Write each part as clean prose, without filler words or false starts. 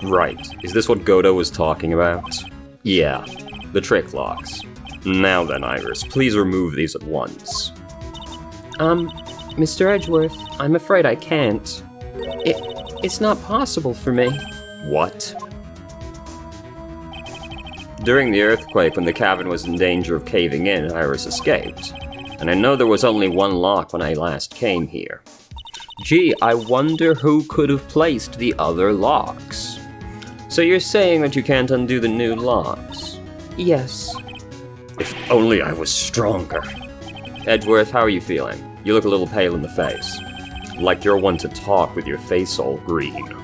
Right, is this what Godo was talking about? Yeah, the trick locks. Now then, Iris, please remove these at once. Mr. Edgeworth, I'm afraid I can't. It's not possible for me. What? During the earthquake, when the cavern was in danger of caving in, Iris escaped. And I know there was only one lock when I last came here. Gee, I wonder who could have placed the other locks. So you're saying that you can't undo the new locks? Yes. If only I was stronger. Edgeworth, how are you feeling? You look a little pale in the face. Like you're one to talk with your face all green.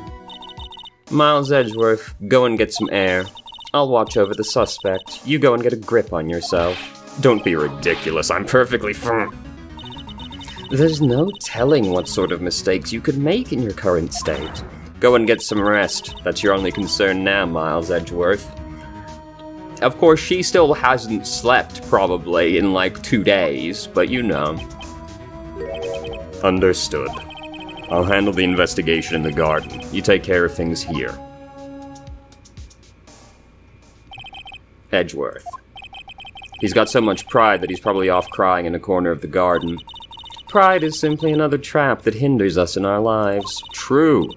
Miles Edgeworth, go and get some air. I'll watch over the suspect. You go and get a grip on yourself. Don't be ridiculous, I'm perfectly fine. There's no telling what sort of mistakes you could make in your current state. Go and get some rest. That's your only concern now, Miles Edgeworth. Of course, she still hasn't slept, probably, in like 2 days, but you know. Understood. I'll handle the investigation in the garden. You take care of things here. Edgeworth. He's got so much pride that he's probably off crying in a corner of the garden. Pride is simply another trap that hinders us in our lives. True.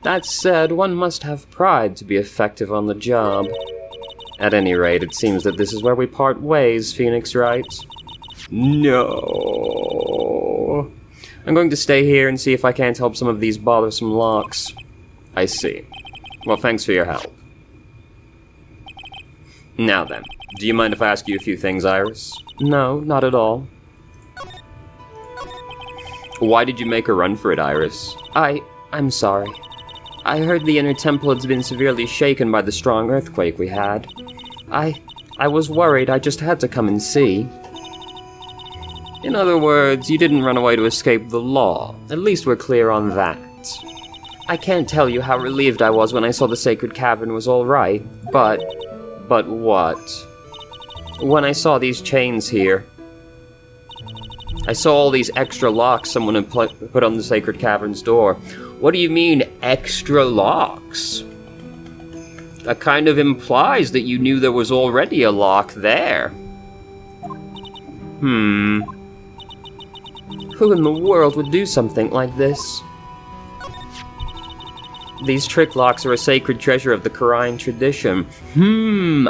That said, one must have pride to be effective on the job. At any rate, it seems that this is where we part ways, Phoenix Wright. No. I'm going to stay here and see if I can't help some of these bothersome locks. I see. Well, thanks for your help. Now then, do you mind if I ask you a few things, Iris? No, not at all. Why did you make a run for it, Iris? I'm sorry. I heard the inner temple had been severely shaken by the strong earthquake we had. I was worried. I just had to come and see. In other words, you didn't run away to escape the law. At least we're clear on that. I can't tell you how relieved I was when I saw the sacred cavern was all right, but... But what? When I saw these chains here. I saw all these extra locks someone had put on the sacred cavern's door. What do you mean, extra locks? That kind of implies that you knew there was already a lock there. Who in the world would do something like this? These trick locks are a sacred treasure of the Quran tradition.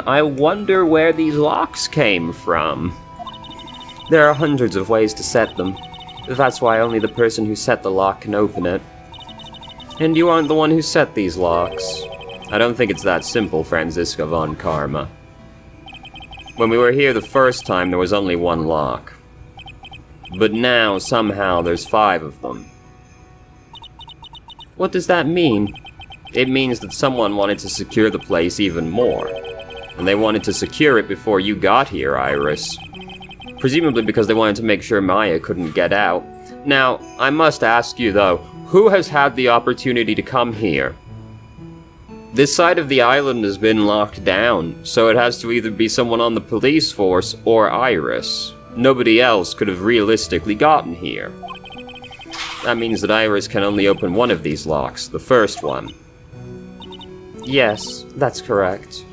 I wonder where these locks came from. There are hundreds of ways to set them. That's why only the person who set the lock can open it. And you aren't the one who set these locks. I don't think it's that simple, Franziska von Karma. When we were here the first time, there was only one lock. But now, somehow, there's 5 of them. What does that mean? It means that someone wanted to secure the place even more. And they wanted to secure it before you got here, Iris. Presumably because they wanted to make sure Maya couldn't get out. Now, I must ask you though, who has had the opportunity to come here? This side of the island has been locked down, so it has to either be someone on the police force or Iris. Nobody else could have realistically gotten here. That means that Iris can only open one of these locks, the first one. Yes, that's correct.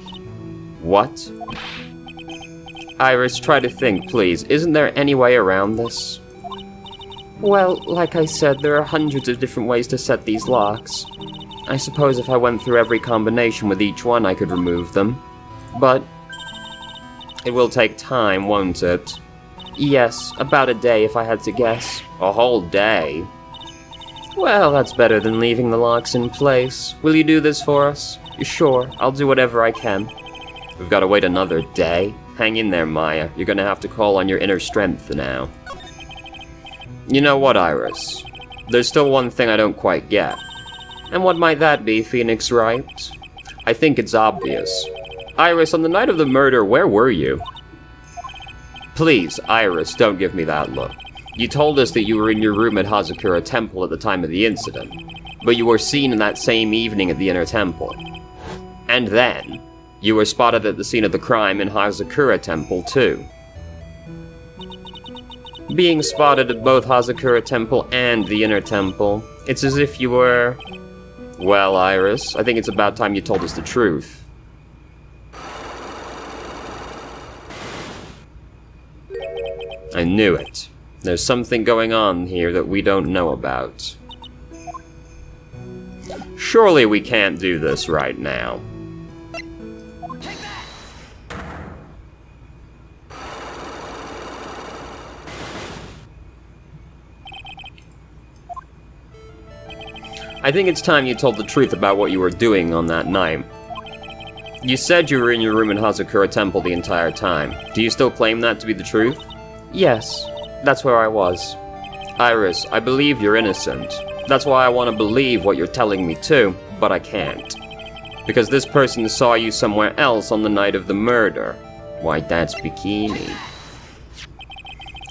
What? Iris, try to think, please. Isn't there any way around this? Well, like I said, there are hundreds of different ways to set these locks. I suppose if I went through every combination with each one, I could remove them. But it will take time, won't it? Yes, about a day if I had to guess. A whole day? Well, that's better than leaving the locks in place. Will you do this for us? Sure, I'll do whatever I can. We've got to wait another day? Hang in there, Maya. You're gonna have to call on your inner strength now. You know what, Iris? There's still one thing I don't quite get. And what might that be, Phoenix Wright? I think it's obvious. Iris, on the night of the murder, where were you? Please, Iris, don't give me that look. You told us that you were in your room at Hazakura Temple at the time of the incident, but you were seen in that same evening at the Inner Temple. And then, you were spotted at the scene of the crime in Hazakura Temple, too. Being spotted at both Hazakura Temple and the Inner Temple, it's as if you were... Well, Iris, I think it's about time you told us the truth. I knew it. There's something going on here that we don't know about. Surely we can't do this right now. I think it's time you told the truth about what you were doing on that night. You said you were in your room in Hazakura Temple the entire time. Do you still claim that to be the truth? Yes, that's where I was. Iris, I believe you're innocent. That's why I want to believe what you're telling me too, but I can't. Because this person saw you somewhere else on the night of the murder. Why, that's Bikini.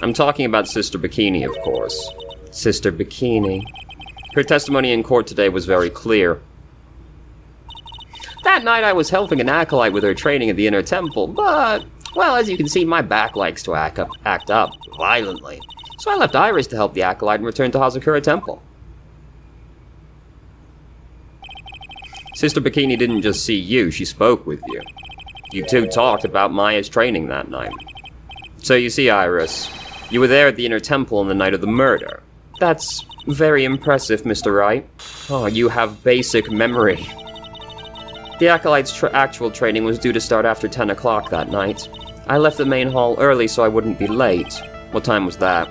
I'm talking about Sister Bikini, of course. Sister Bikini. Her testimony in court today was very clear. That night I was helping an acolyte with her training at the Inner Temple, but, well, as you can see, my back likes to act up violently. So I left Iris to help the acolyte and returned to Hazakura Temple. Sister Bikini didn't just see you, she spoke with you. You two talked about Maya's training that night. So you see, Iris, you were there at the Inner Temple on the night of the murder. That's very impressive, Mr. Wright. Oh, you have basic memory. The acolyte's actual training was due to start after 10 o'clock that night. I left the main hall early so I wouldn't be late. What time was that?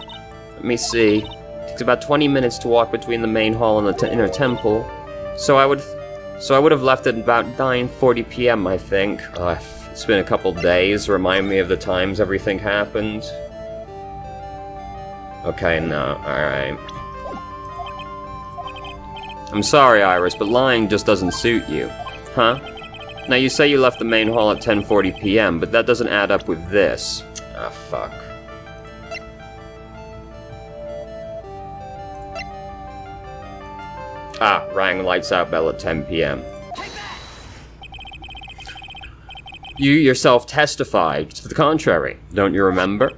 Let me see. It takes about 20 minutes to walk between the main hall and the Inner Temple. So I would have left at about 9:40 p.m., I think. It's been a couple days. Remind me of the times everything happened. Okay, no, alright. I'm sorry, Iris, but lying just doesn't suit you. Huh? Now, you say you left the main hall at 10:40 p.m., but that doesn't add up with this. Ah, fuck. Rang lights out bell at 10 p.m. You yourself testified to the contrary, don't you remember?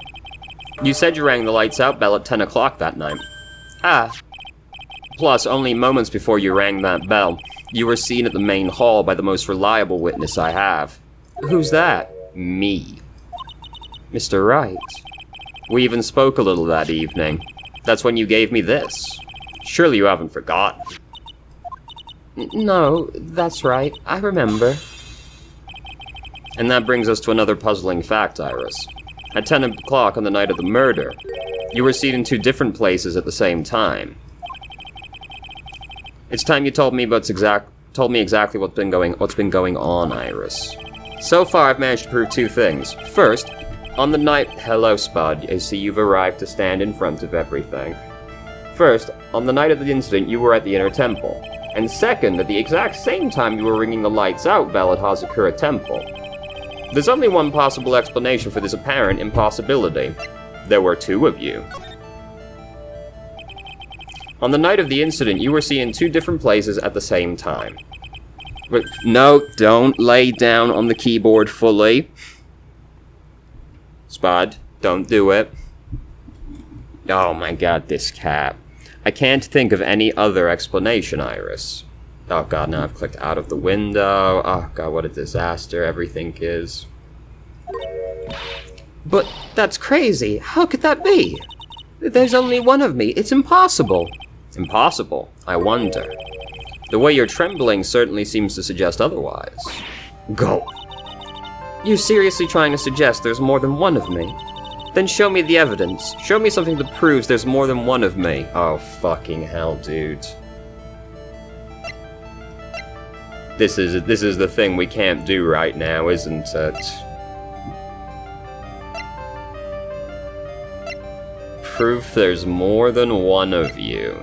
You said you rang the lights out bell at 10 o'clock that night. Plus, only moments before you rang that bell, you were seen at the main hall by the most reliable witness I have. Who's that? Me. Mr. Wright. We even spoke a little that evening. That's when you gave me this. Surely you haven't forgotten. No, that's right. I remember. And that brings us to another puzzling fact, Iris. At 10 o'clock on the night of the murder, you were seen in two different places at the same time. It's time you told me exactly what's been going on, Iris. So far, I've managed to prove two things. First, on the night... Hello, Spud. I see you've arrived to stand in front of everything. First, on the night of the incident, you were at the Inner Temple. And second, at the exact same time you were ringing the lights out bell at Hazakura Temple. There's only one possible explanation for this apparent impossibility. There were two of you. On the night of the incident, you were seen in two different places at the same time. But no, don't lay down on the keyboard fully. Spud, don't do it. Oh my god, this cat. I can't think of any other explanation, Iris. Oh god, now I've clicked out of the window. Oh god, what a disaster everything is. But that's crazy. How could that be? There's only one of me. It's impossible. Impossible? I wonder. The way you're trembling certainly seems to suggest otherwise. Go. You're seriously trying to suggest there's more than one of me? Then show me the evidence. Show me something that proves there's more than one of me. Oh, fucking hell, dude. This is the thing we can't do right now, isn't it? Proof there's more than one of you.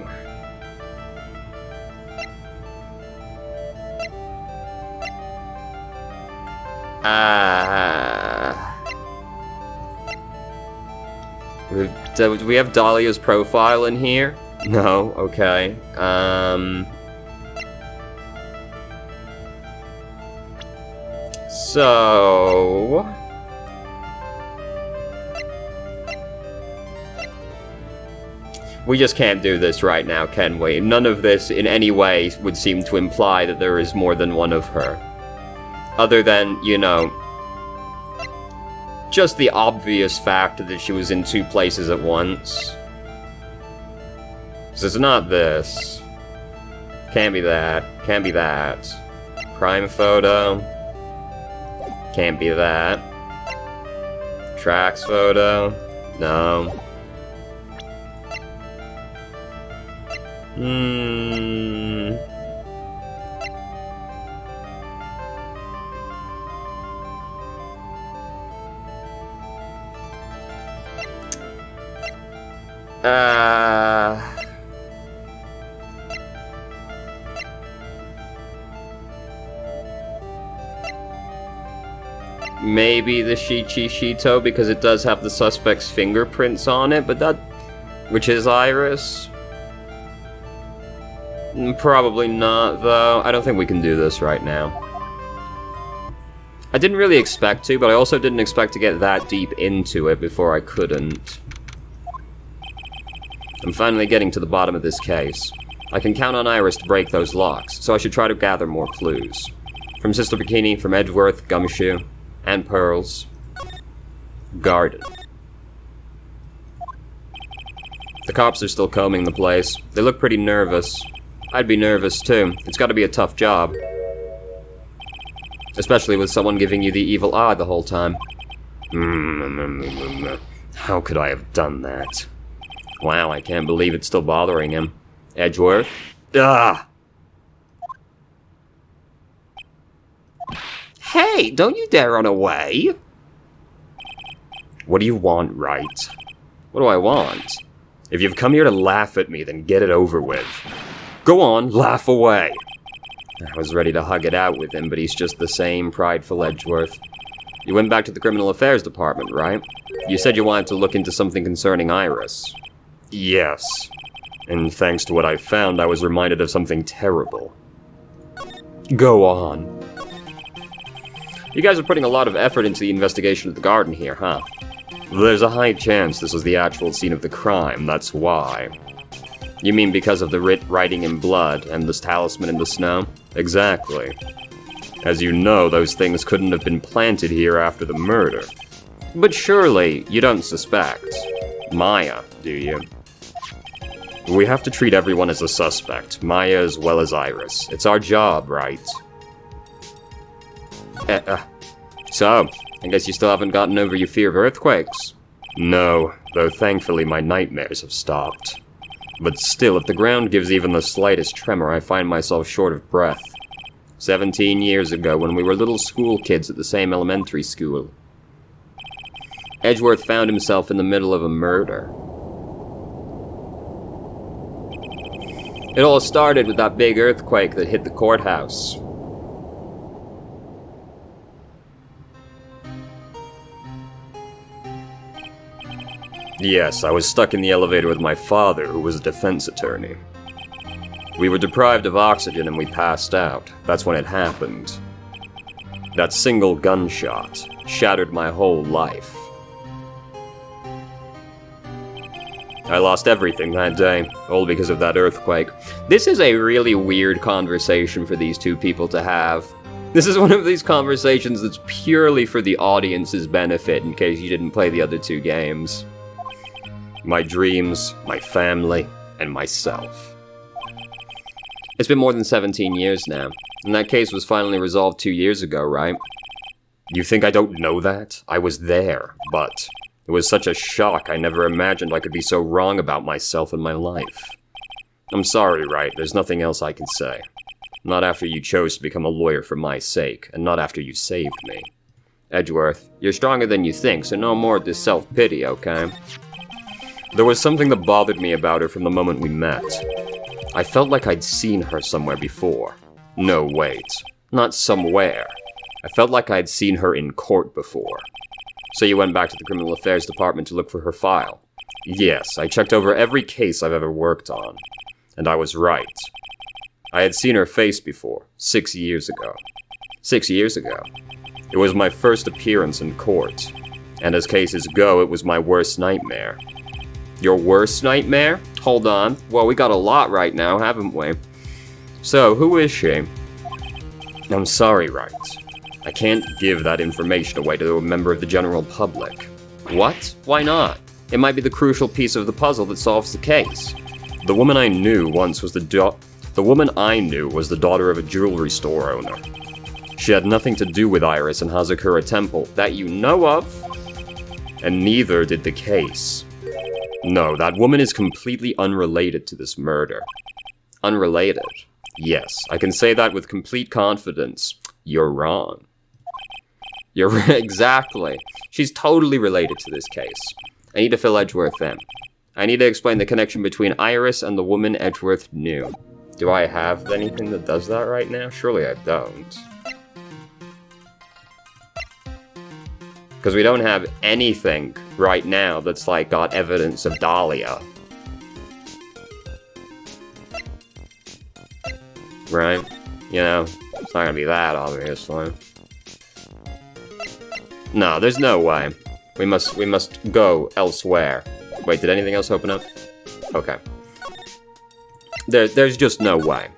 Do we have Dahlia's profile in here? No, okay. So... We just can't do this right now, can we? None of this in any way would seem to imply that there is more than one of her. Other than, you know, just the obvious fact that she was in two places at once. So it's not this. Can't be that. Can't be that. Crime photo. Can't be that. Tracks photo. No. Maybe the Shichi Shito, because it does have the suspect's fingerprints on it, but that... which is Iris? Probably not, though. I don't think we can do this right now. I didn't really expect to, but I also didn't expect to get that deep into it before I couldn't. I'm finally getting to the bottom of this case. I can count on Iris to break those locks, so I should try to gather more clues. From Sister Bikini, from Edgeworth, Gumshoe, and Pearls. Garden. The cops are still combing the place. They look pretty nervous. I'd be nervous too. It's gotta be a tough job. Especially with someone giving you the evil eye the whole time. How could I have done that? Wow, I can't believe it's still bothering him. Edgeworth? Ah! Hey, don't you dare run away! What do you want, Wright? What do I want? If you've come here to laugh at me, then get it over with. Go on, laugh away! I was ready to hug it out with him, but he's just the same prideful Edgeworth. You went back to the Criminal Affairs Department, right? You said you wanted to look into something concerning Iris. Yes. And thanks to what I found, I was reminded of something terrible. Go on. You guys are putting a lot of effort into the investigation of the garden here, huh? There's a high chance this was the actual scene of the crime, that's why. You mean because of the writing in blood and this talisman in the snow? Exactly. As you know, those things couldn't have been planted here after the murder. But surely, you don't suspect Maya, do you? We have to treat everyone as a suspect, Maya as well as Iris. It's our job, right? So, I guess you still haven't gotten over your fear of earthquakes? No, though thankfully my nightmares have stopped. But still, if the ground gives even the slightest tremor, I find myself short of breath. 17 years ago, when we were little school kids at the same elementary school, Edgeworth found himself in the middle of a murder. It all started with that big earthquake that hit the courthouse. Yes, I was stuck in the elevator with my father, who was a defense attorney. We were deprived of oxygen and we passed out. That's when it happened. That single gunshot shattered my whole life. I lost everything that day, all because of that earthquake. This is a really weird conversation for these two people to have. This is one of these conversations that's purely for the audience's benefit, in case you didn't play the other two games. My dreams, my family, and myself. It's been more than 17 years now, and that case was finally resolved 2 years ago, right? You think I don't know that? I was there, but it was such a shock I never imagined I could be so wrong about myself and my life. I'm sorry, Wright, there's nothing else I can say. Not after you chose to become a lawyer for my sake, and not after you saved me. Edgeworth, you're stronger than you think, so no more of this self-pity, okay? There was something that bothered me about her from the moment we met. I felt like I'd seen her somewhere before. No, wait. Not somewhere. I felt like I'd seen her in court before. So you went back to the Criminal Affairs Department to look for her file? Yes, I checked over every case I've ever worked on. And I was right. I had seen her face before, 6 years ago. 6 years ago. It was my first appearance in court. And as cases go, it was my worst nightmare. Your worst nightmare? Hold on. Well, we got a lot right now, haven't we? So, who is she? I'm sorry, Wright. I can't give that information away to a member of the general public. What? Why not? It might be the crucial piece of the puzzle that solves the case. The woman I knew was the daughter of a jewelry store owner. She had nothing to do with Iris and Hazakura Temple that you know of, and neither did the case. No, that woman is completely unrelated to this murder. Unrelated? Yes, I can say that with complete confidence. You're wrong. You're exactly. She's totally related to this case. I need to fill Edgeworth in. I need to explain the connection between Iris and the woman Edgeworth knew. Do I have anything that does that right now? Surely I don't. Because we don't have anything right now that's like got evidence of Dahlia. Right? You know, it's not gonna be that, obviously. No, there's no way. We must go elsewhere. Wait, did anything else open up? Okay. There's just no way.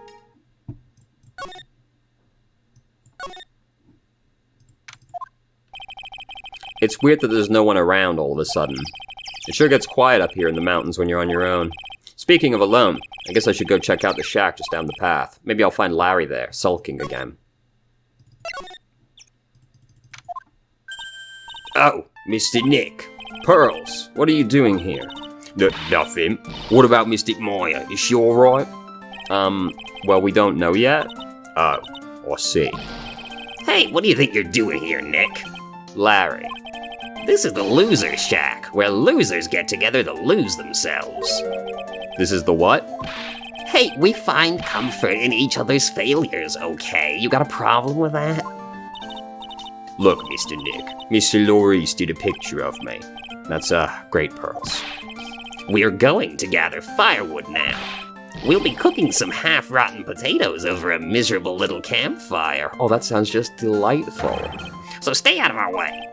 It's weird that there's no one around all of a sudden. It sure gets quiet up here in the mountains when you're on your own. Speaking of alone, I guess I should go check out the shack just down the path. Maybe I'll find Larry there, sulking again. Oh, Mr. Nick. Pearls, what are you doing here? Nothing. What about Mystic Maya? Is she alright? Well, we don't know yet. Oh, I see. Hey, what do you think you're doing here, Nick? Larry. This is the loser shack, where losers get together to lose themselves. This is the what? Hey, we find comfort in each other's failures, okay? You got a problem with that? Look, Mr. Nick, Mr. Loris did a picture of me. That's, great, Pearls. We're going to gather firewood now. We'll be cooking some half-rotten potatoes over a miserable little campfire. Oh, that sounds just delightful. So stay out of our way.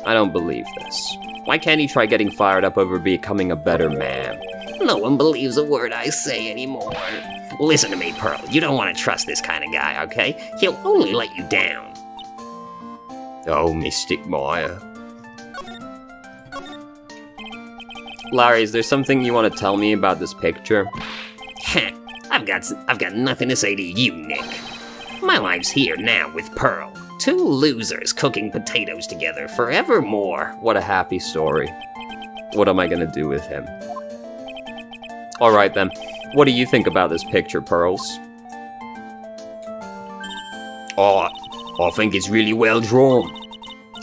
I don't believe this. Why can't he try getting fired up over becoming a better man? No one believes a word I say anymore. Listen to me, Pearl. You don't want to trust this kind of guy, okay? He'll only let you down. Oh, Mystic Maya. Larry, is there something you want to tell me about this picture? I've got nothing to say to you, Nick. My life's here now with Pearl. Two losers cooking potatoes together forevermore. What a happy story. What am I gonna do with him? Alright then, what do you think about this picture, Pearls? I think it's really well drawn.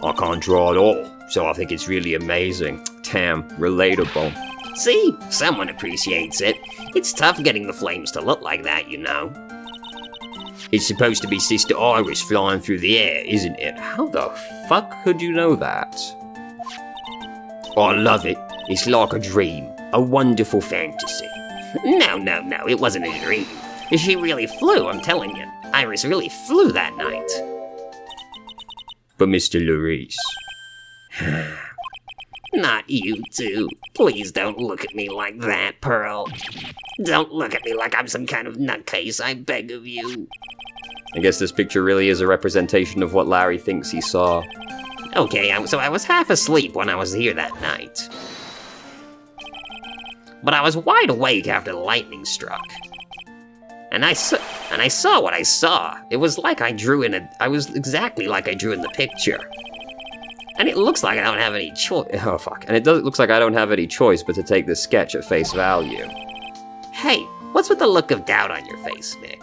I can't draw at all, so I think it's really amazing. Damn, relatable. See? Someone appreciates it. It's tough getting the flames to look like that, you know. It's supposed to be Sister Iris flying through the air, isn't it? How the fuck could you know that? I love it. It's like a dream. A wonderful fantasy. No, it wasn't a dream. She really flew, I'm telling you. Iris really flew that night. But Mr. Loris... Not you two. Please don't look at me like that, Pearl. Don't look at me like I'm some kind of nutcase, I beg of you. I guess this picture really is a representation of what Larry thinks he saw. Okay, so I was half asleep when I was here that night. But I was wide awake after the lightning struck. And I saw what I saw. It was like I was exactly like I drew in the picture. And it looks like I don't have any choice. Oh, fuck. And it looks like I don't have any choice but to take this sketch at face value. Hey, what's with the look of doubt on your face, Nick?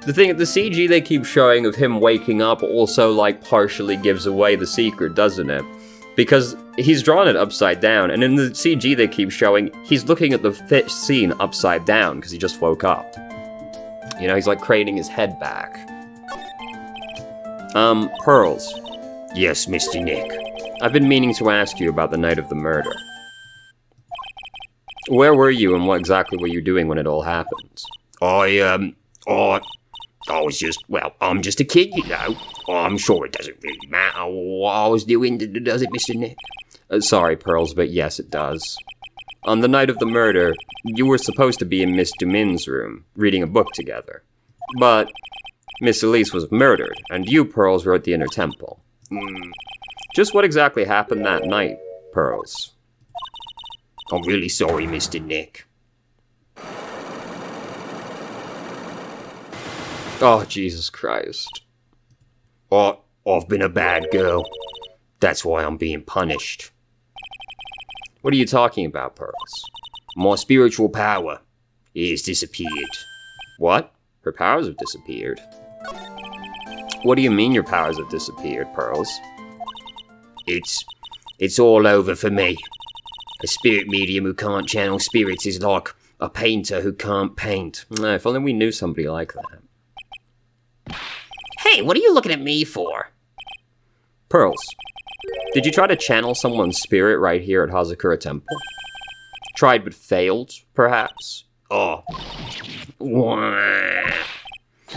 The CG they keep showing of him waking up also, like, partially gives away the secret, doesn't it? Because he's drawn it upside down, and in the CG they keep showing, he's looking at the scene upside down because he just woke up. You know, he's like craning his head back. Pearls. Yes, Mr. Nick. I've been meaning to ask you about the night of the murder. Where were you and what exactly were you doing when it all happened? I was just, well, I'm just a kid, you know. I'm sure it doesn't really matter what I was doing, does it, Mr. Nick? Sorry, Pearls, but yes, it does. On the night of the murder, you were supposed to be in Miss Dumin's room, reading a book together. But Miss Elise was murdered, and you, Pearls, were at the Inner Temple. Just what exactly happened that night, Pearls? I'm really sorry, Mr. Nick. Oh, Jesus Christ. I've been a bad girl. That's why I'm being punished. What are you talking about, Pearls? My spiritual power has disappeared. What? Her powers have disappeared? What do you mean your powers have disappeared, Pearls? It's all over for me. A spirit medium who can't channel spirits is like a painter who can't paint. If only we knew somebody like that. Hey, what are you looking at me for? Pearls, did you try to channel someone's spirit right here at Hazakura Temple? Tried but failed, perhaps? Oh.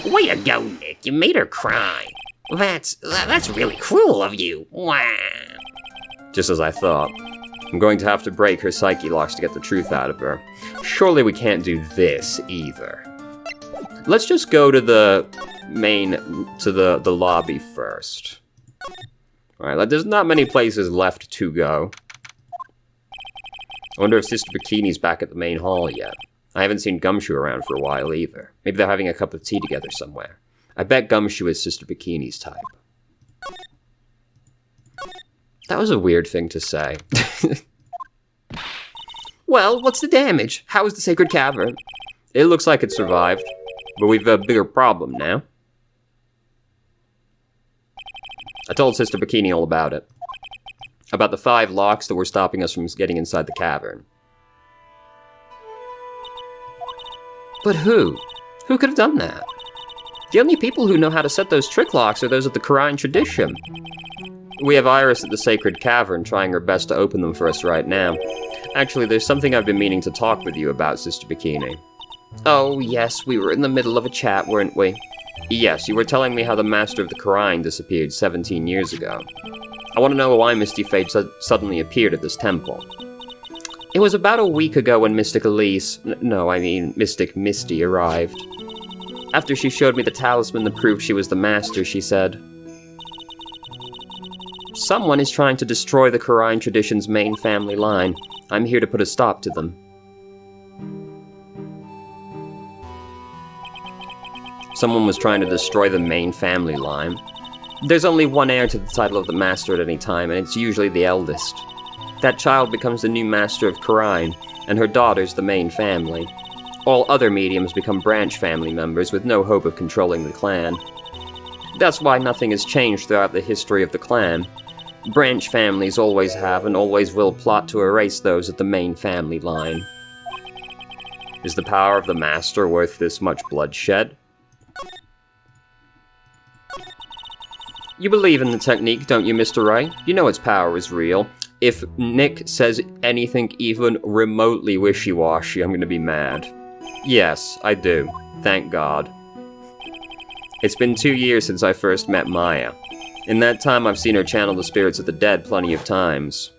Way to go, Nick. You made her cry. That's really cruel of you. Wow. Just as I thought. I'm going to have to break her psyche locks to get the truth out of her. Surely we can't do this either. Let's just go to the the lobby first. Alright, there's not many places left to go. I wonder if Sister Bikini's back at the main hall yet. I haven't seen Gumshoe around for a while either. Maybe they're having a cup of tea together somewhere. I bet Gumshoe is Sister Bikini's type. That was a weird thing to say. Well, what's the damage? How is the Sacred Cavern? It looks like it survived, but we've a bigger problem now. I told Sister Bikini all about it. About the 5 locks that were stopping us from getting inside the cavern. But who? Who could have done that? The only people who know how to set those trick locks are those of the Quran tradition. We have Iris at the Sacred Cavern trying her best to open them for us right now. Actually, there's something I've been meaning to talk with you about, Sister Bikini. Oh, yes, we were in the middle of a chat, weren't we? Yes, you were telling me how the Master of the Quran disappeared 17 years ago. I want to know why Misty Fate suddenly appeared at this temple. It was about a week ago when Mystic Elise, Mystic Misty arrived. After she showed me the talisman that proved she was the Master, she said, "Someone is trying to destroy the Quran tradition's main family line. I'm here to put a stop to them." Someone was trying to destroy the main family line. There's only one heir to the title of the Master at any time, and it's usually the eldest. That child becomes the new Master of Quran, and her daughter's the main family. All other mediums become branch family members with no hope of controlling the clan. That's why nothing has changed throughout the history of the clan. Branch families always have and always will plot to erase those at the main family line. Is the power of the Master worth this much bloodshed? You believe in the technique, don't you, Mr. Wright? You know its power is real. If Nick says anything even remotely wishy-washy, I'm gonna be mad. Yes, I do. Thank God. It's been 2 years since I first met Maya. In that time, I've seen her channel the spirits of the dead plenty of times.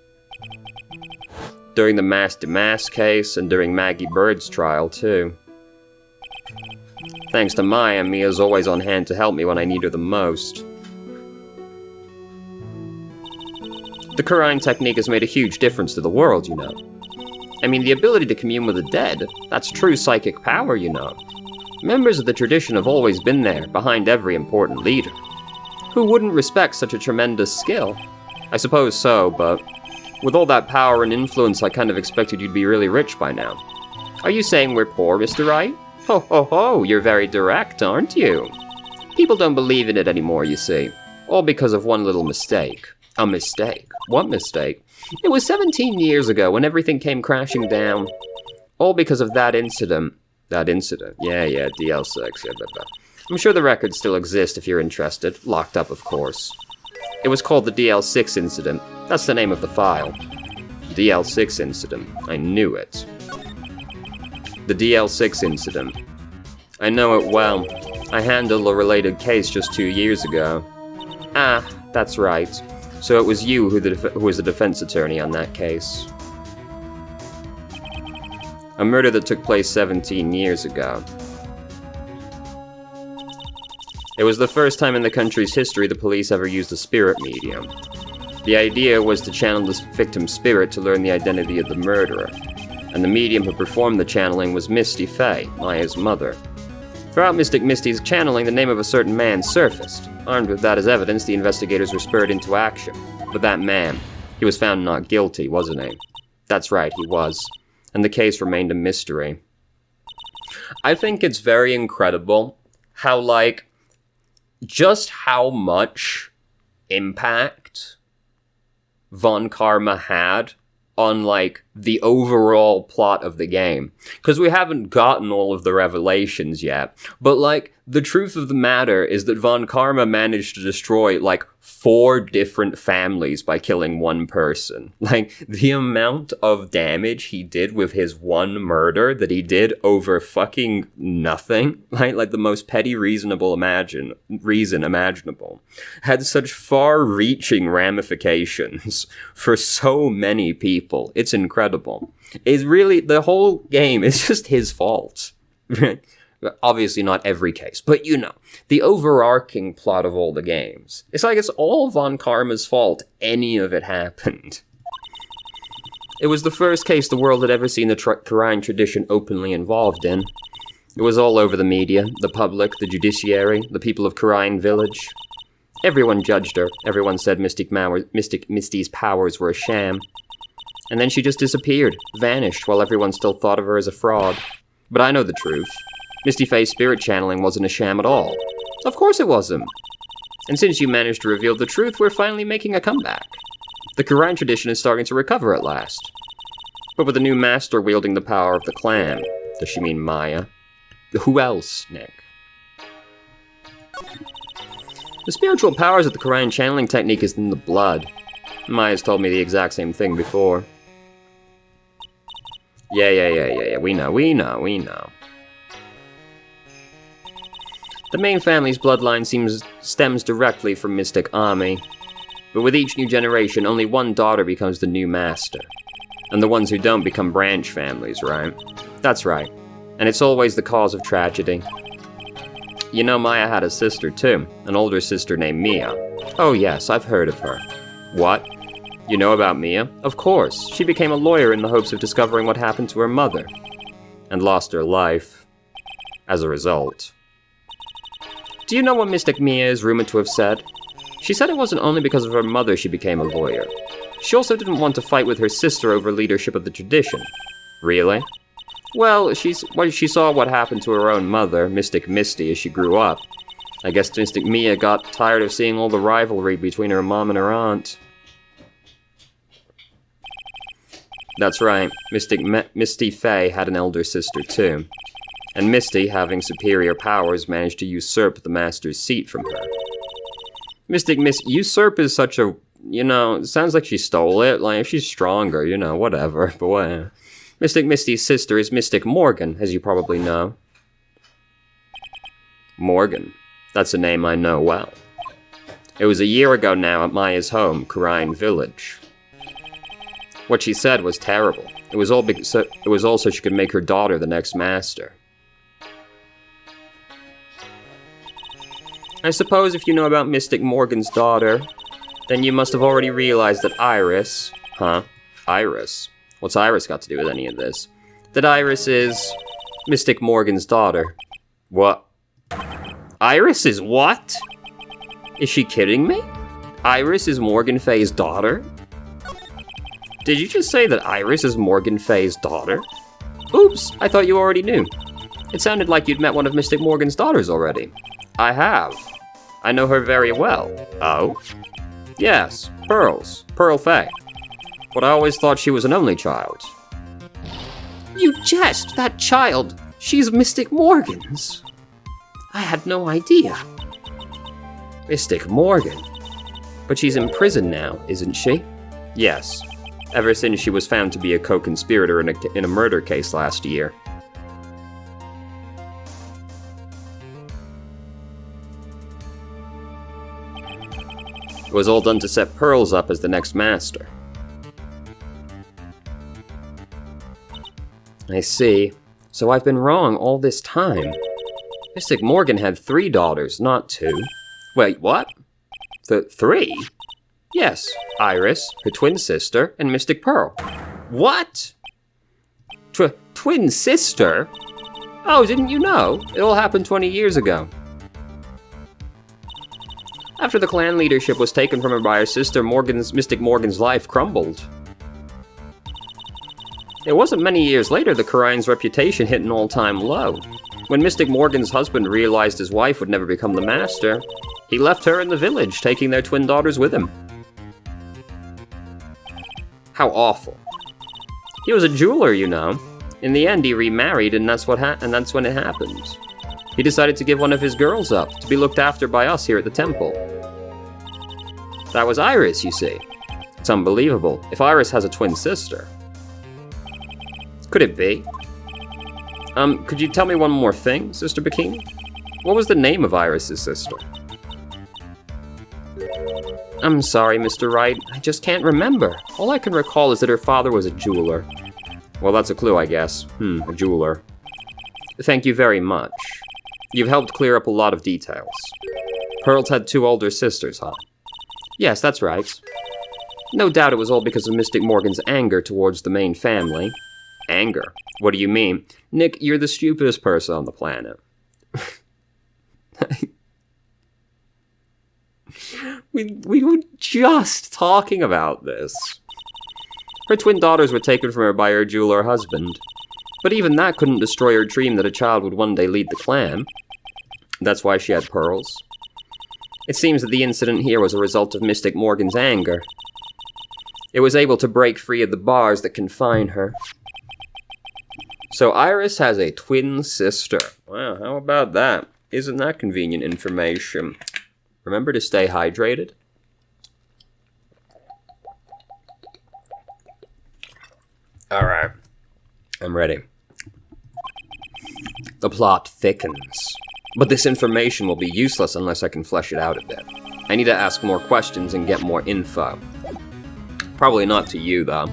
During the Mass Demas case, and during Maggie Bird's trial, too. Thanks to Maya, Mia's always on hand to help me when I need her the most. The Quran technique has made a huge difference to the world, you know. I mean, the ability to commune with the dead, that's true psychic power, you know. Members of the tradition have always been there, behind every important leader. Who wouldn't respect such a tremendous skill? I suppose so, but with all that power and influence, I kind of expected you'd be really rich by now. Are you saying we're poor, Mr. Wright? Ho ho ho, you're very direct, aren't you? People don't believe in it anymore, you see. All because of one little mistake. A mistake? What mistake? It was 17 years ago when everything came crashing down. All because of that incident. That incident? Yeah, DL6, yeah, blah. I'm sure the records still exist if you're interested. Locked up, of course. It was called the DL6 incident. That's the name of the file. DL6 incident. I knew it. The DL6 incident. I know it well. I handled a related case just 2 years ago. Ah, that's right. So it was you who was the defense attorney on that case. A murder that took place 17 years ago. It was the first time in the country's history the police ever used a spirit medium. The idea was to channel the victim's spirit to learn the identity of the murderer, and the medium who performed the channeling was Misty Fey, Maya's mother. Throughout Mystic Misty's channeling, the name of a certain man surfaced. Armed with that as evidence, the investigators were spurred into action. But that man, he was found not guilty, wasn't he? That's right, he was. And the case remained a mystery. I think it's very incredible how, like, just how much impact Von Karma had on, like, the overall plot of the game. Because we haven't gotten all of the revelations yet. But, like, the truth of the matter is that Von Karma managed to destroy, like, 4 different families by killing one person. Like, the amount of damage he did with his one murder that he did over fucking nothing, like the most petty reason imaginable, had such far-reaching ramifications for so many people. It's incredible. It's really, the whole game is just his fault. Obviously not every case, but you know, the overarching plot of all the games. It's like it's all Von Karma's fault any of it happened. It was the first case the world had ever seen the Quran tradition openly involved in. It was all over the media, the public, the judiciary, the people of Quran Village. Everyone judged her. Everyone said Misty's powers were a sham. And then she just disappeared, vanished, while everyone still thought of her as a fraud. But I know the truth. Misty Fey's spirit channeling wasn't a sham at all. Of course it wasn't. And since you managed to reveal the truth, we're finally making a comeback. The Quran tradition is starting to recover at last. But with a new master wielding the power of the clan. Does she mean Maya? Who else, Nick? The spiritual powers of the Quran channeling technique is in the blood. Maya's told me the exact same thing before. Yeah, we know. The main family's bloodline stems directly from Mystic Ami, but with each new generation, only one daughter becomes the new master. And the ones who don't become branch families, right? That's right. And it's always the cause of tragedy. You know, Maya had a sister too, an older sister named Mia. Oh yes, I've heard of her. What? You know about Mia? Of course. She became a lawyer in the hopes of discovering what happened to her mother. And lost her life. As a result. Do you know what Mystic Mia is rumored to have said? She said it wasn't only because of her mother she became a lawyer. She also didn't want to fight with her sister over leadership of the tradition. Really? Well, she saw what happened to her own mother, Mystic Misty, as she grew up. I guess Mystic Mia got tired of seeing all the rivalry between her mom and her aunt. That's right, Misty Fey had an elder sister too. And Misty, having superior powers, managed to usurp the Master's seat from her. Usurp is such a, you know, it sounds like she stole it, like if she's stronger, you know, whatever, but what? Mystic Misty's sister is Mystic Morgan, as you probably know. Morgan. That's a name I know well. It was a year ago now at Maya's home, Quran Village. What she said was terrible. It was all so she could make her daughter the next master. I suppose if you know about Mystic Morgan's daughter, then you must have already realized that Iris... Huh? Iris? What's Iris got to do with any of this? That Iris is... Mystic Morgan's daughter. What? Iris is what? Is she kidding me? Iris is Morgan Fey's daughter? Did you just say that Iris is Morgan Fey's daughter? Oops, I thought you already knew. It sounded like you'd met one of Mystic Morgan's daughters already. I have. I know her very well. Oh? Yes, Pearl Fey. But I always thought she was an only child. You jest! That child! She's Mystic Morgan's! I had no idea. Mystic Morgan? But she's in prison now, isn't she? Yes. Ever since she was found to be a co-conspirator in a murder case last year. It was all done to set Pearls up as the next master. I see. So I've been wrong all this time. Mystic Morgan had 3 daughters, not 2. Wait, what? 3? Yes, Iris, her twin sister, and Mystic Pearl. What? Twin sister? Oh, didn't you know? It all happened 20 years ago. After the clan leadership was taken from her by her sister, Mystic Morgan's life crumbled. It wasn't many years later the Kharine's reputation hit an all-time low. When Mystic Morgan's husband realized his wife would never become the master, he left her in the village, taking their twin daughters with him. How awful. He was a jeweler, you know. In the end, he remarried, and that's when it happened. He decided to give one of his girls up, to be looked after by us here at the temple. That was Iris, you see. It's unbelievable. If Iris has a twin sister. Could it be? Could you tell me one more thing, Sister Bikini? What was the name of Iris's sister? I'm sorry, Mr. Wright. I just can't remember. All I can recall is that her father was a jeweler. Well, that's a clue, I guess. A jeweler. Thank you very much. You've helped clear up a lot of details. Pearl's had 2 older sisters, huh? Yes, that's right. No doubt it was all because of Mystic Morgan's anger towards the main family. Anger? What do you mean? Nick, you're the stupidest person on the planet. We were just talking about this. Her twin daughters were taken from her by her jeweler husband. But even that couldn't destroy her dream that a child would one day lead the clan. That's why she had pearls. It seems that the incident here was a result of Mystic Morgan's anger. It was able to break free of the bars that confine her. So Iris has a twin sister. Wow, how about that? Isn't that convenient information? Remember to stay hydrated. Alright. I'm ready. The plot thickens. But this information will be useless unless I can flesh it out a bit. I need to ask more questions and get more info. Probably not to you, though.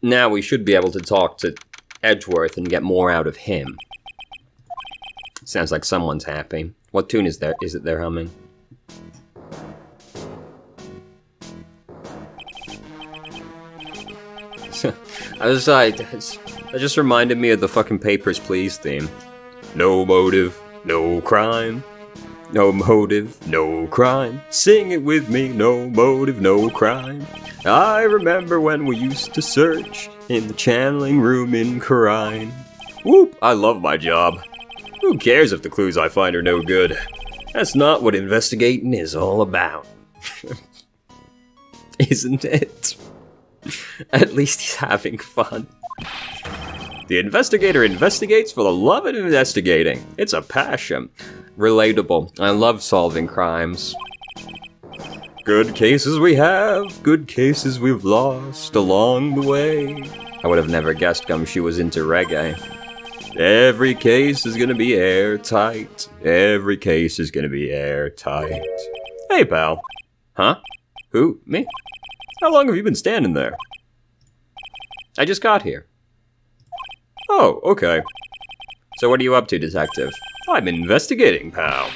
Now we should be able to talk to Edgeworth and get more out of him. Sounds like someone's happy. What tune is it they're humming? That just reminded me of the fucking Papers, Please theme. No motive, no crime. No motive, no crime. Sing it with me, no motive, no crime. I remember when we used to search in the channeling room in Khurine. Whoop, I love my job. Who cares if the clues I find are no good? That's not what investigating is all about. Isn't it? At least he's having fun. The investigator investigates for the love of investigating. It's a passion. Relatable. I love solving crimes. Good cases we have, good cases we've lost along the way. I would have never guessed Gumshoe was into reggae. Every case is gonna be airtight. Every case is gonna be airtight. Hey, pal. Huh? Who? Me? How long have you been standing there? I just got here. Oh, okay. So what are you up to, detective? I'm investigating, pal.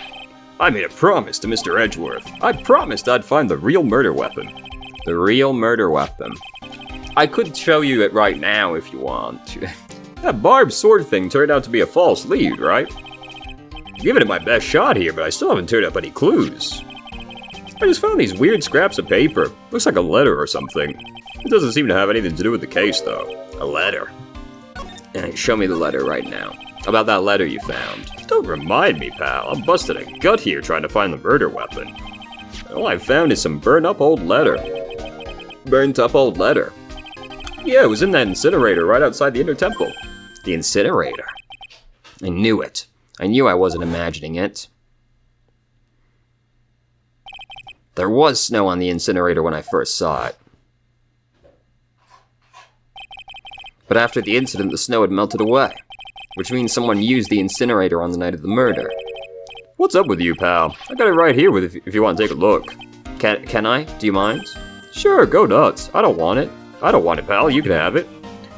I made a promise to Mr. Edgeworth. I promised I'd find the real murder weapon. The real murder weapon. I could show you it right now if you want. That barbed sword thing turned out to be a false lead, right? I'm giving it my best shot here, but I still haven't turned up any clues. I just found these weird scraps of paper. Looks like a letter or something. It doesn't seem to have anything to do with the case, though. A letter. Show me the letter right now. About that letter you found. Don't remind me, pal. I'm busting a gut here trying to find the murder weapon. All I found is some burnt up old letter. Burnt up old letter? Yeah, it was in that incinerator right outside the inner temple. The incinerator? I knew it. I knew I wasn't imagining it. There was snow on the incinerator when I first saw it. But after the incident, the snow had melted away. Which means someone used the incinerator on the night of the murder. What's up with you, pal? I got it right here if you want to take a look. Can I? Do you mind? Sure, go nuts. I don't want it. I don't want it, pal. You can have it.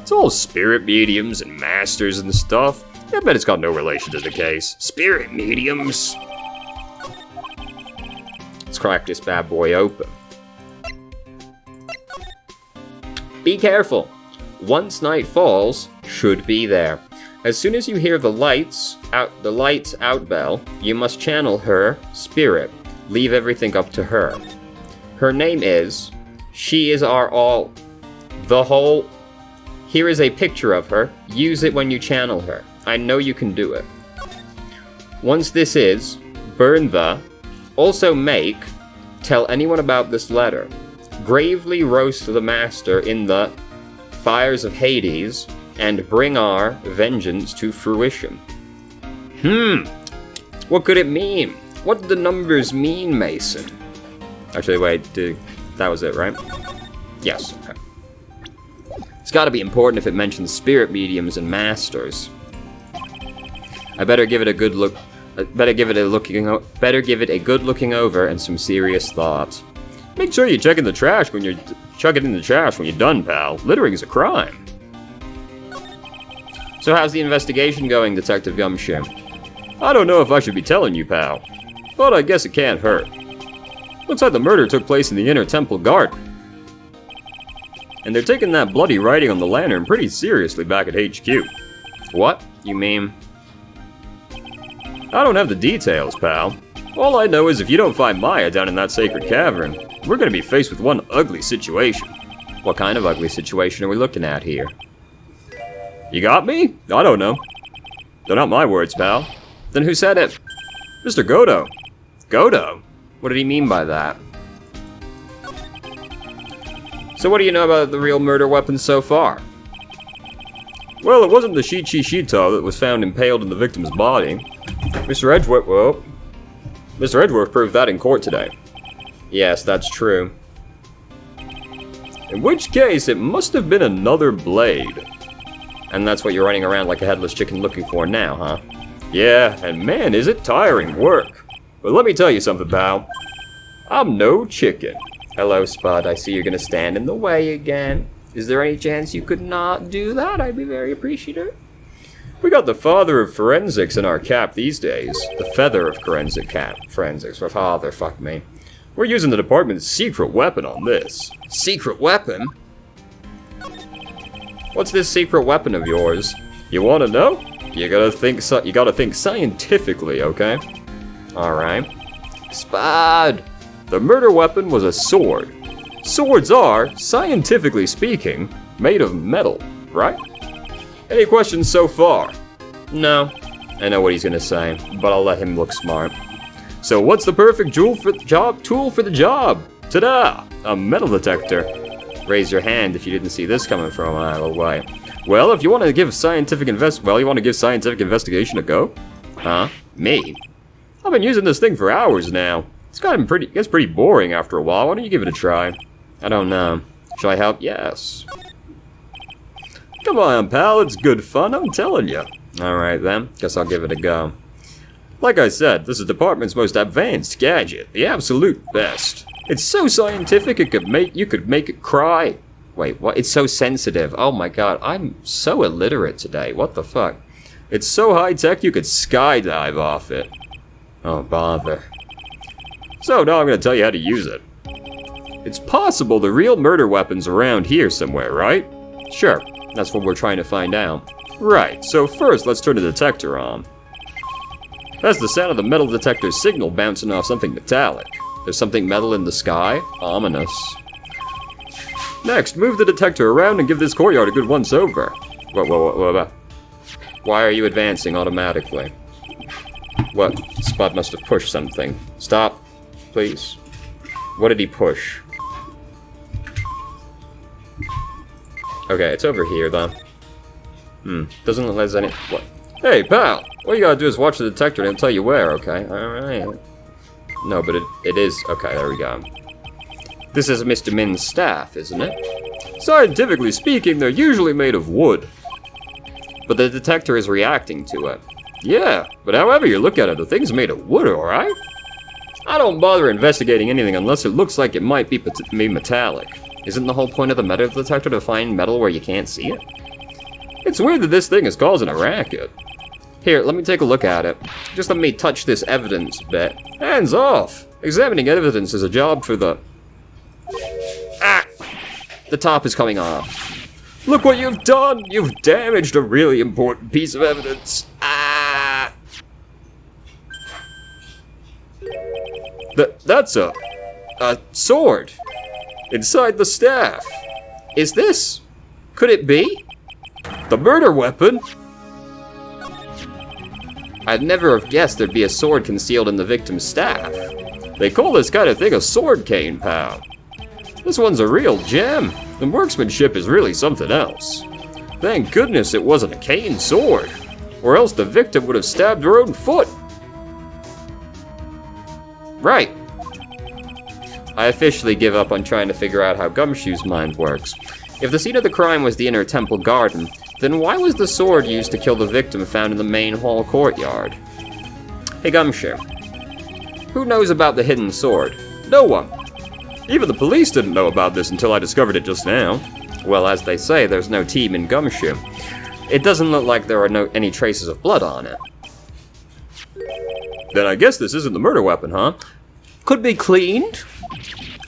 It's all spirit mediums and masters and stuff. I bet it's got no relation to the case. Spirit mediums. Let's crack this bad boy open. Be careful. Once night falls, should be there. As soon as you hear the lights out bell, you must channel her spirit. Leave everything up to her. Her name is, she is our all, the whole. Here is a picture of her. Use it when you channel her. I know you can do it. Once this is, burn the, also make, tell anyone about this letter. Gravely roast the master in the fires of Hades, and bring our vengeance to fruition. What could it mean? What do the numbers mean, Mason? Actually, wait, that was it, right? Yes, okay. It's gotta be important if it mentions spirit mediums and masters. I better give it a good look. Better give it a good looking over and some serious thought. Make sure you check in the trash when you're done, pal. Littering is a crime. So how's the investigation going, Detective Gumshoe? I don't know if I should be telling you, pal, but I guess it can't hurt. Looks like the murder took place in the inner temple garden. And they're taking that bloody writing on the lantern pretty seriously back at HQ. What? You mean? I don't have the details, pal. All I know is if you don't find Maya down in that sacred cavern, we're gonna be faced with one ugly situation. What kind of ugly situation are we looking at here? You got me? I don't know. They're not my words, pal. Then who said it? Mr. Godo. Godo? What did he mean by that? So what do you know about the real murder weapon so far? Well, it wasn't the Shito that was found impaled in the victim's body. Mr. Edgeworth proved that in court today. Yes, that's true. In which case, it must have been another blade. And that's what you're running around like a headless chicken looking for now, huh? Yeah, and man, is it tiring work. But let me tell you something, pal. I'm no chicken. Hello, Spud. I see you're gonna stand in the way again. Is there any chance you could not do that? I'd be very appreciative. We got the father of forensics in our cap these days. The feather of forensics. For father, fuck me. We're using the department's secret weapon on this. Secret weapon? What's this secret weapon of yours? You want to know? You gotta think scientifically, okay? Alright. Spud! The murder weapon was a sword. Swords are, scientifically speaking, made of metal, right? Any questions so far? No. I know what he's gonna say, but I'll let him look smart. So what's the perfect tool for the job? Ta-da! A metal detector. Raise your hand if you didn't see this coming from a mile away. Well, if you want to give scientific investigation a go? Huh? Me? I've been using this thing for hours now. It's pretty boring after a while. Why don't you give it a try? I don't know. Shall I help? Yes. Come on, pal. It's good fun, I'm telling you. Alright then. Guess I'll give it a go. Like I said, this is the department's most advanced gadget. The absolute best. It's so scientific you could make it cry. Wait, what? It's so sensitive. Oh my god, I'm so illiterate today. What the fuck? It's so high-tech you could skydive off it. Oh, bother. So now I'm going to tell you how to use it. It's possible the real murder weapon's around here somewhere, right? Sure, that's what we're trying to find out. Right, so first let's turn the detector on. That's the sound of the metal detector's signal bouncing off something metallic. There's something metal in the sky? Ominous. Next, move the detector around and give this courtyard a good once-over. What? Why are you advancing automatically? What? Spud must have pushed something. Stop, please. What did he push? Okay, it's over here, though. Doesn't look like there's any... What? Hey, pal! All you gotta do is watch the detector and it'll tell you where, okay? Alright. No, but it is... Okay, there we go. This is Mr. Min's staff, isn't it? Scientifically speaking, they're usually made of wood. But the detector is reacting to it. Yeah, but however you look at it, the thing's made of wood, alright? I don't bother investigating anything unless it looks like it might be metallic. Isn't the whole point of the metal detector to find metal where you can't see it? It's weird that this thing is causing a racket. Here, let me take a look at it. Just let me touch this evidence bit. Hands off! Examining evidence is a job for the... Ah! The top is coming off. Look what you've done! You've damaged a really important piece of evidence. Ah! That's a sword. Inside the staff. Is this? Could it be? The murder weapon? I'd never have guessed there'd be a sword concealed in the victim's staff. They call this kind of thing a sword cane, pal. This one's a real gem. The marksmanship is really something else. Thank goodness it wasn't a cane sword, or else the victim would have stabbed her own foot. Right. I officially give up on trying to figure out how Gumshoe's mind works. If the scene of the crime was the inner temple garden, then why was the sword used to kill the victim found in the main hall courtyard? Hey Gumshoe, who knows about the hidden sword? No one. Even the police didn't know about this until I discovered it just now. Well, as they say, there's no team in Gumshoe. It doesn't look like there are any traces of blood on it. Then I guess this isn't the murder weapon, huh? Could be cleaned?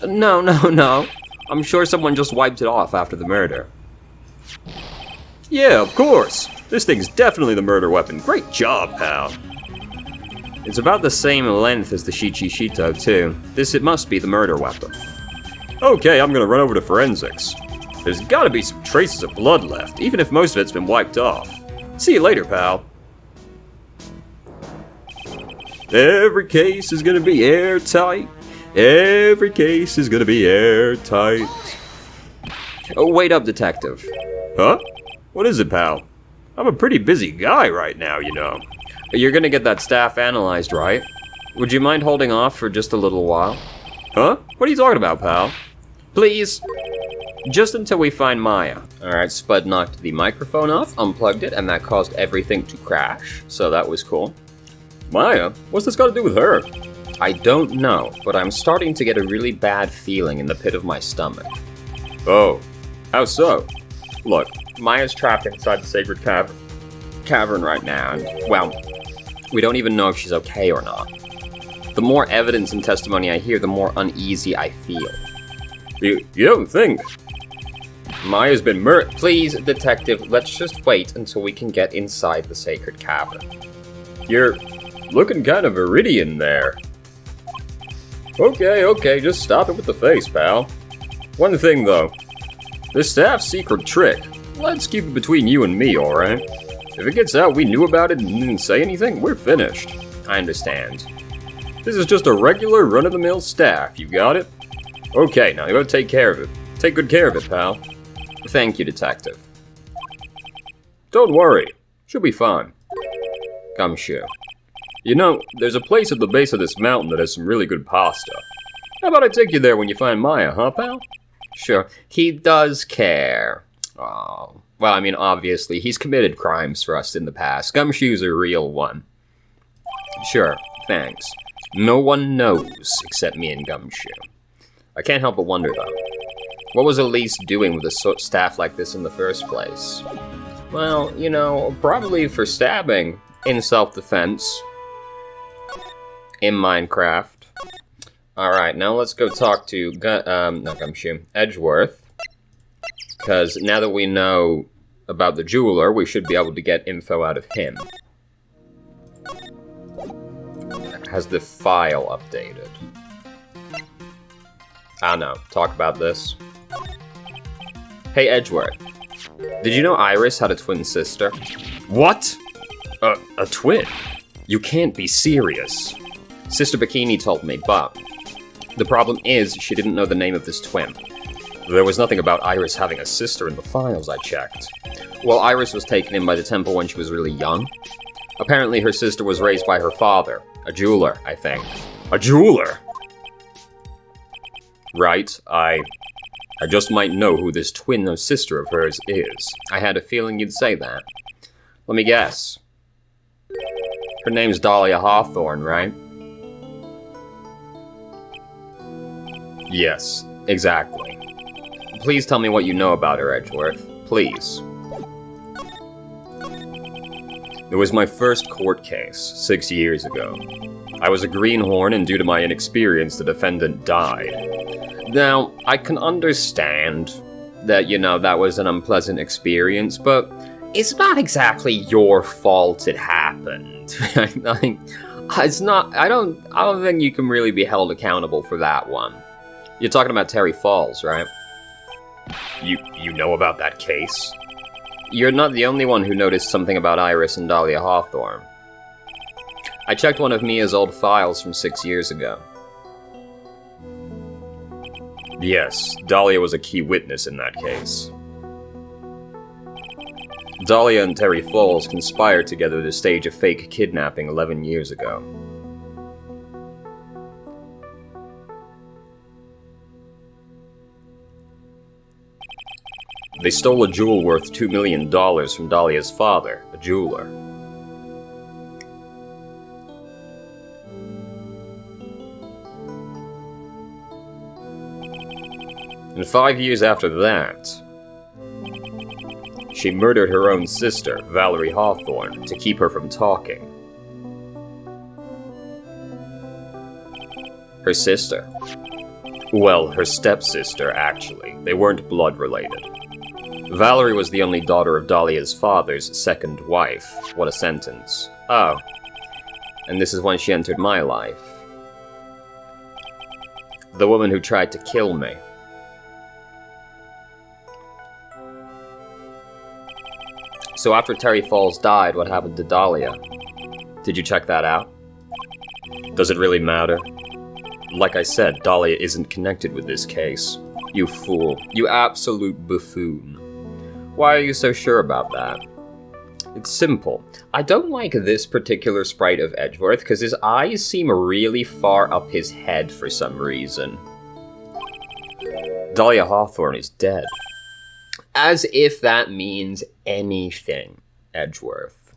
No. I'm sure someone just wiped it off after the murder. Yeah, of course. This thing's definitely the murder weapon. Great job, pal. It's about the same length as the Shichishito, too. It must be the murder weapon. Okay, I'm gonna run over to forensics. There's gotta be some traces of blood left, even if most of it's been wiped off. See you later, pal. Every case is gonna be airtight. Every case is gonna be airtight. Oh, wait up, detective. Huh? What is it, pal? I'm a pretty busy guy right now, you know. You're gonna get that staff analyzed, right? Would you mind holding off for just a little while? Huh? What are you talking about, pal? Please. Just until we find Maya. Alright, Spud knocked the microphone off, unplugged it, and that caused everything to crash. So that was cool. Maya? What's this got to do with her? I don't know, but I'm starting to get a really bad feeling in the pit of my stomach. Oh. How so? Look, Maya's trapped inside the sacred cavern right now, and, well, we don't even know if she's okay or not. The more evidence and testimony I hear, the more uneasy I feel. You don't think? Maya's been murdered. Please, detective, let's just wait until we can get inside the sacred cavern. You're looking kind of iridian there. Okay, just stop it with the face, pal. One thing, though. This staff's secret trick. Let's keep it between you and me, alright? If it gets out we knew about it and didn't say anything, we're finished. I understand. This is just a regular run-of-the-mill staff, you got it? Okay, now you gotta take care of it. Take good care of it, pal. Thank you, detective. Don't worry. She'll be fine. Gumshoe. You know, there's a place at the base of this mountain that has some really good pasta. How about I take you there when you find Maya, huh, pal? Sure. He does care. Oh. Well, I mean, obviously, he's committed crimes for us in the past. Gumshoe's a real one. Sure, thanks. No one knows except me and Gumshoe. I can't help but wonder, though. What was Elise doing with a staff like this in the first place? Well, you know, probably for stabbing in self-defense. In Minecraft. Alright, now let's go talk to, not Gumshoe, Edgeworth. Because now that we know about the jeweler, we should be able to get info out of him. Has the file updated? I don't know, talk about this. Hey Edgeworth, did you know Iris had a twin sister? What? A twin? You can't be serious. Sister Bikini told me, but the problem is she didn't know the name of this twin. There was nothing about Iris having a sister in the files I checked. Well, Iris was taken in by the temple when she was really young. Apparently her sister was raised by her father, a jeweler, I think. A jeweler? Right, I just might know who this twin sister of hers is. I had a feeling you'd say that. Let me guess. Her name's Dahlia Hawthorne, right? Yes, exactly. Please tell me what you know about her, Edgeworth. Please. It was my first court case, 6 years ago. I was a greenhorn, and due to my inexperience, the defendant died. Now, I can understand that, that was an unpleasant experience, but it's not exactly your fault it happened. It's not, I don't think you can really be held accountable for that one. You're talking about Terry Falls, right? You know about that case? You're not the only one who noticed something about Iris and Dahlia Hawthorne. I checked one of Mia's old files from 6 years ago. Yes, Dahlia was a key witness in that case. Dahlia and Terry Falls conspired together to stage a fake kidnapping 11 years ago. They stole a jewel worth $2 million from Dahlia's father, a jeweler. And 5 years after that, she murdered her own sister, Valerie Hawthorne, to keep her from talking. Her sister? Well, her stepsister, actually. They weren't blood-related. Valerie was the only daughter of Dahlia's father's second wife. What a sentence. Oh. And this is when she entered my life. The woman who tried to kill me. So after Terry Falls died, what happened to Dahlia? Did you check that out? Does it really matter? Like I said, Dahlia isn't connected with this case. You fool. You absolute buffoon. Why are you so sure about that? It's simple. I don't like this particular sprite of Edgeworth because his eyes seem really far up his head for some reason. Dahlia Hawthorne is dead. As if that means anything, Edgeworth.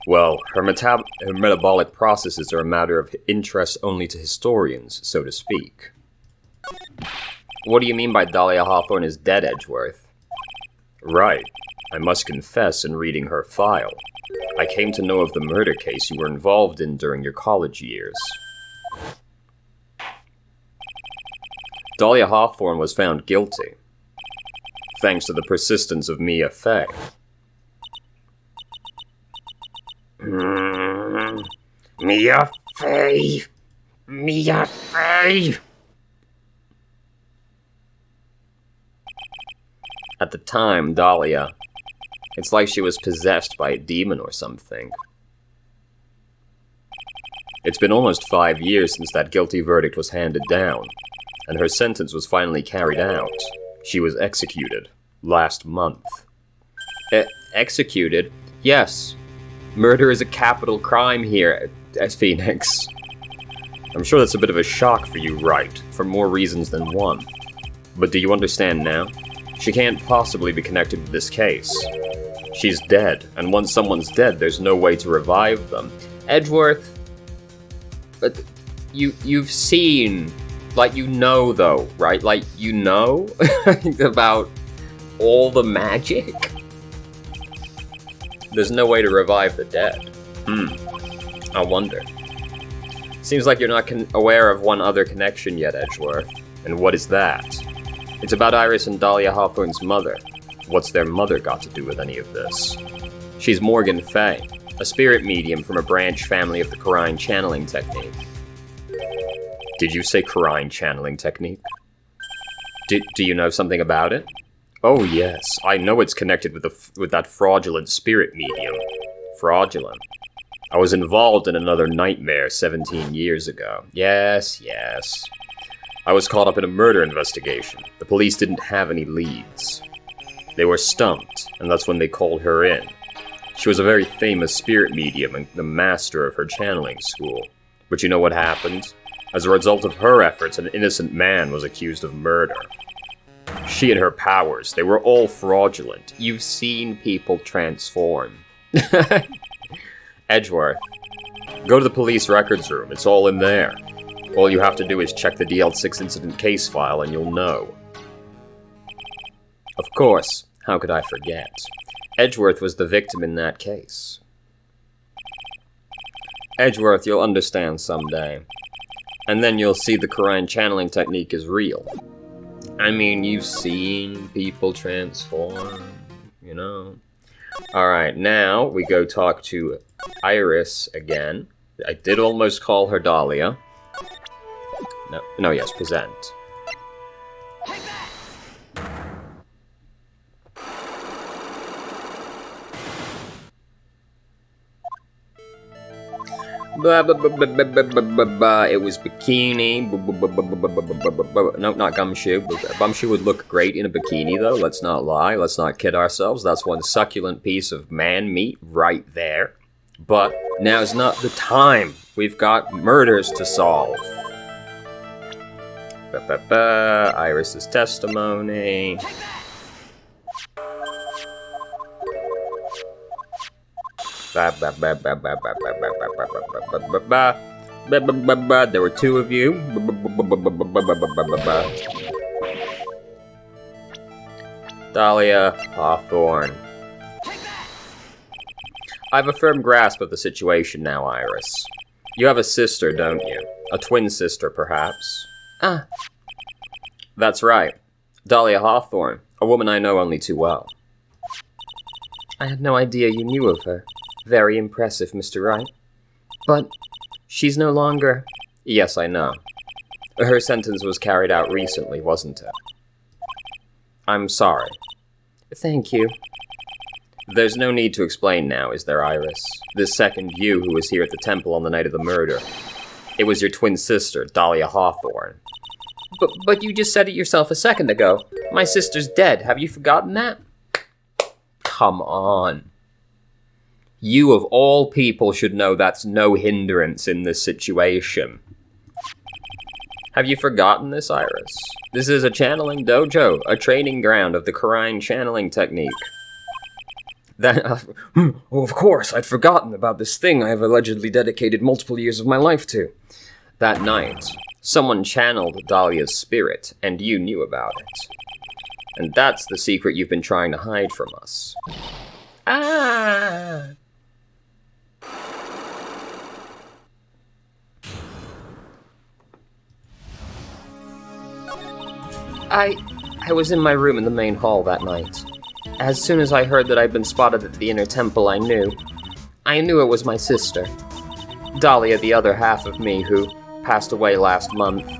Well, her metabolic processes are a matter of interest only to historians, so to speak. What do you mean by Dahlia Hawthorne is dead, Edgeworth? Right. I must confess, in reading her file, I came to know of the murder case you were involved in during your college years. Dahlia Hawthorne was found guilty, thanks to the persistence of Mia Fey. Mia Fey! Mia Fey! At the time, Dahlia, it's like she was possessed by a demon or something. It's been almost 5 years since that guilty verdict was handed down, and her sentence was finally carried out. She was executed last month. Executed? Yes. Murder is a capital crime here at Phoenix. I'm sure that's a bit of a shock for you, Wright, for more reasons than one. But do you understand now? She can't possibly be connected with this case. She's dead, and once someone's dead, there's no way to revive them. Edgeworth, but you've seen, like, you know, though, right? Like, you know about all the magic? There's no way to revive the dead. I wonder. Seems like you're not aware of one other connection yet, Edgeworth. And what is that? It's about Iris and Dahlia Hawthorne's mother. What's their mother got to do with any of this? She's Morgan Fey, a spirit medium from a branch family of the Corrine channeling technique. Did you say Corrine channeling technique? Do you know something about it? Oh yes, I know it's connected with that fraudulent spirit medium. Fraudulent. I was involved in another nightmare 17 years ago. Yes. I was caught up in a murder investigation. The police didn't have any leads. They were stumped, and that's when they called her in. She was a very famous spirit medium and the master of her channeling school. But you know what happened? As a result of her efforts, an innocent man was accused of murder. She and her powers, they were all fraudulent. You've seen people transform. Edgeworth, go to the police records room. It's all in there. All you have to do is check the DL6 incident case file and you'll know. Of course, how could I forget? Edgeworth was the victim in that case. Edgeworth, you'll understand someday. And then you'll see the Quran channeling technique is real. I mean, you've seen people transform, you know. Alright, now we go talk to Iris again. I did almost call her Dahlia. No, yes, present. It was bikini. No, not gumshoe. Gumshoe would look great in a bikini, though. Let's not lie. Let's not kid ourselves. That's one succulent piece of man meat right there. But now's not the time. We've got murders to solve. Iris's testimony. There were two of you. Dahlia Hawthorne. I have a firm grasp of the situation now, Iris. You have a sister, don't you? A twin sister, perhaps? Ah. That's right. Dahlia Hawthorne, a woman I know only too well. I had no idea you knew of her. Very impressive, Mr. Wright. But she's no longer... Yes, I know. Her sentence was carried out recently, wasn't it? I'm sorry. Thank you. There's no need to explain now, is there, Iris? This second you who was here at the temple on the night of the murder. It was your twin sister, Dahlia Hawthorne. But you just said it yourself a second ago. My sister's dead. Have you forgotten that? Come on. You of all people should know that's no hindrance in this situation. Have you forgotten this, Iris? This is a channeling dojo, a training ground of the Quran channeling technique. Of course, I'd forgotten about this thing I have allegedly dedicated multiple years of my life to. That night, someone channeled Dahlia's spirit, and you knew about it. And that's the secret you've been trying to hide from us. Ah! I was in my room in the main hall that night. As soon as I heard that I'd been spotted at the inner temple, I knew. I knew it was my sister. Dahlia, the other half of me, who passed away last month.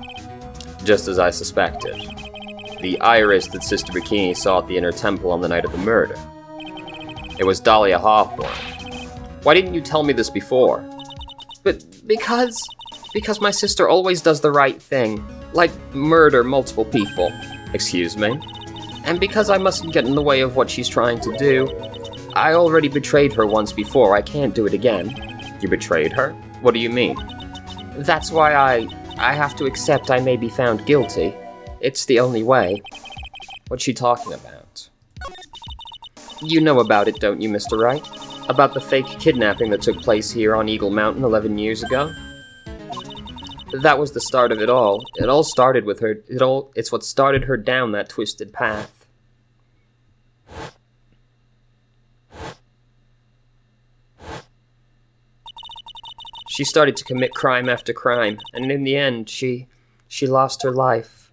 Just as I suspected. The Iris that Sister Bikini saw at the inner temple on the night of the murder. It was Dahlia Hawthorne. Why didn't you tell me this before? But because my sister always does the right thing. Like murder multiple people. Excuse me? And because I mustn't get in the way of what she's trying to do, I already betrayed her once before. I can't do it again. You betrayed her? What do you mean? That's why I have to accept I may be found guilty. It's the only way. What's she talking about? You know about it, don't you, Mr. Wright? About the fake kidnapping that took place here on Eagle Mountain 11 years ago? That was the start of it all. It all started with her. It's what started her down that twisted path. She started to commit crime after crime, and in the end, she lost her life.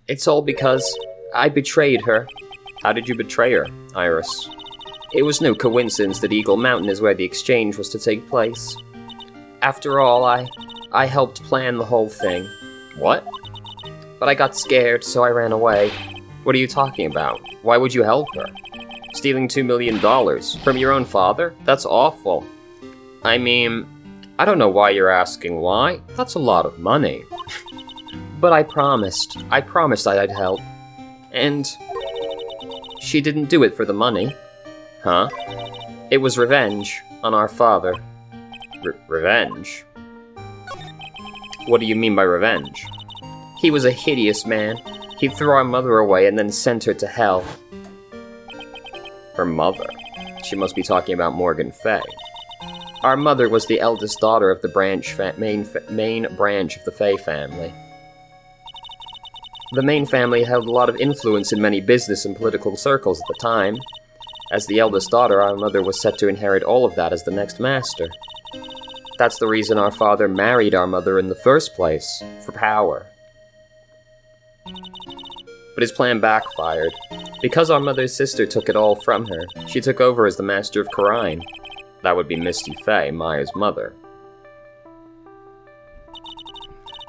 It's all because I betrayed her. How did you betray her, Iris? It was no coincidence that Eagle Mountain is where the exchange was to take place. After all, I helped plan the whole thing. What? But I got scared, so I ran away. What are you talking about? Why would you help her? Stealing $2 million from your own father? That's awful. I mean, I don't know why you're asking why. That's a lot of money. But I promised I'd help. And she didn't do it for the money. Huh? It was revenge on our father. Revenge? What do you mean by revenge? He was a hideous man. He'd throw our mother away and then sent her to hell. Her mother? She must be talking about Morgan Fay. Our mother was the eldest daughter of the main branch of the Fay family. The main family held a lot of influence in many business and political circles at the time. As the eldest daughter, our mother was set to inherit all of that as the next master. That's the reason our father married our mother in the first place, for power. But his plan backfired. Because our mother's sister took it all from her, she took over as the Master of Khura'in. That would be Misty Faye, Maya's mother.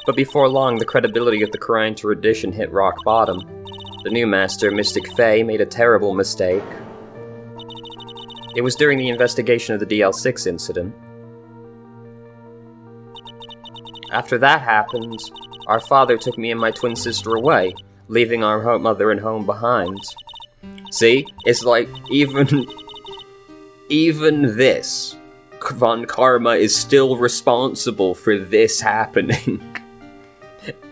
But before long, the credibility of the Khura'in tradition hit rock bottom. The new master, Mystic Faye, made a terrible mistake. It was during the investigation of the DL6 incident. After that happened, our father took me and my twin sister away, leaving our mother and home behind. See? It's like, even this, Von Karma is still responsible for this happening.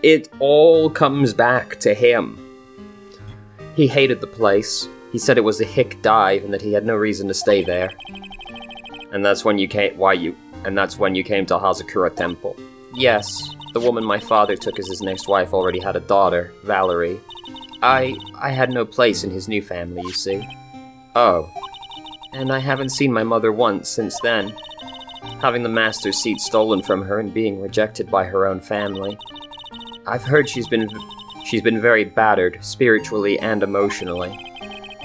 It all comes back to him. He hated the place. He said it was a hick dive and that he had no reason to stay there. And that's when you came to Hazakura Temple. Yes, the woman my father took as his next wife already had a daughter, Valerie. I had no place in his new family, you see. Oh. And I haven't seen my mother once since then. Having the master's seat stolen from her and being rejected by her own family. I've heard she's been very battered, spiritually and emotionally.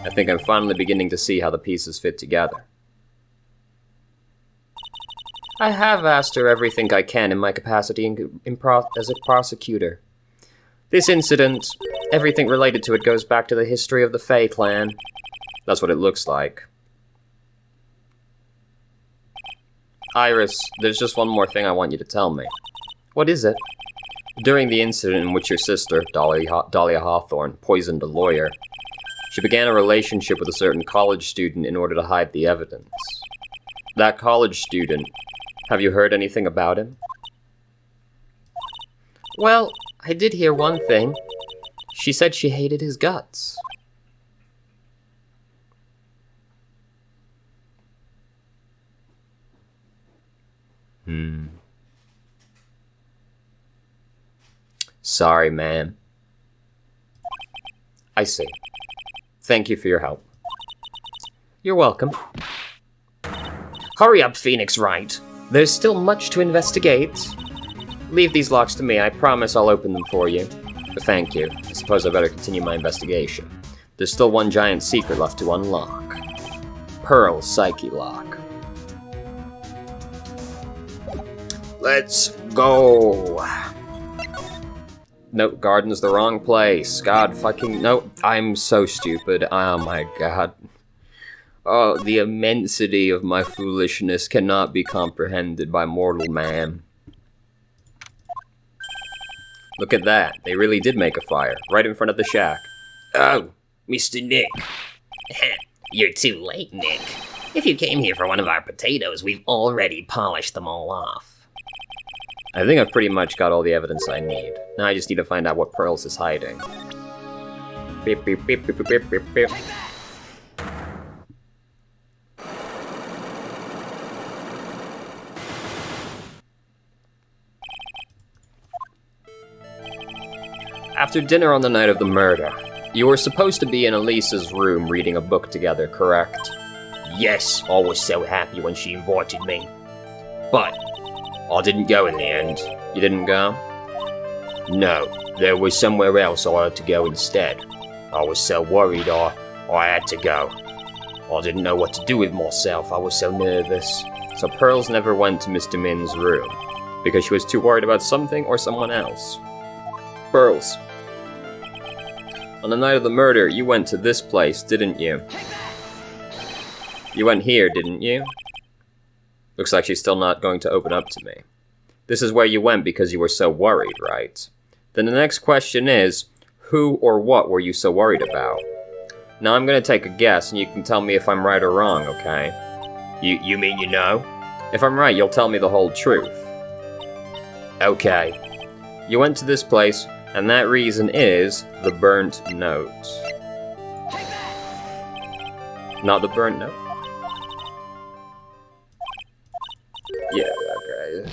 I think I'm finally beginning to see how the pieces fit together. I have asked her everything I can in my capacity as a prosecutor. This incident, everything related to it goes back to the history of the Fae clan. That's what it looks like. Iris, there's just one more thing I want you to tell me. What is it? During the incident in which your sister, Dahlia Hawthorne, poisoned a lawyer, she began a relationship with a certain college student in order to hide the evidence. That college student, have you heard anything about him? Well, I did hear one thing. She said she hated his guts. Sorry, ma'am. I see. Thank you for your help. You're welcome. Hurry up, Phoenix Wright. There's still much to investigate. Leave these locks to me. I promise I'll open them for you. Thank you. I suppose I better continue my investigation. There's still one giant secret left to unlock. Pearl's Psyche Lock. Let's go. Nope, garden's the wrong place. God fucking... Nope, I'm so stupid. Oh my god. Oh, the immensity of my foolishness cannot be comprehended by mortal man. Look at that. They really did make a fire, right in front of the shack. Oh, Mr. Nick. You're too late, Nick. If you came here for one of our potatoes, we've already polished them all off. I think I've pretty much got all the evidence I need. Now I just need to find out what Pearls is hiding. Beep, beep, beep, beep, beep, beep, beep. After dinner on the night of the murder, you were supposed to be in Elisa's room reading a book together, correct? Yes, I was so happy when she invited me. But I didn't go in the end. You didn't go? No, there was somewhere else I had to go instead. I was so worried I had to go. I didn't know what to do with myself, I was so nervous. So Pearls never went to Mr. Min's room, because she was too worried about something or someone else. Pearls. On the night of the murder, you went to this place, didn't you? You went here, didn't you? Looks like she's still not going to open up to me. This is where you went because you were so worried, right? Then the next question is, who or what were you so worried about? Now I'm going to take a guess, and you can tell me if I'm right or wrong, okay? You mean you know? If I'm right, you'll tell me the whole truth. Okay. You went to this place, and that reason is the burnt note. Not the burnt note? Yeah, okay.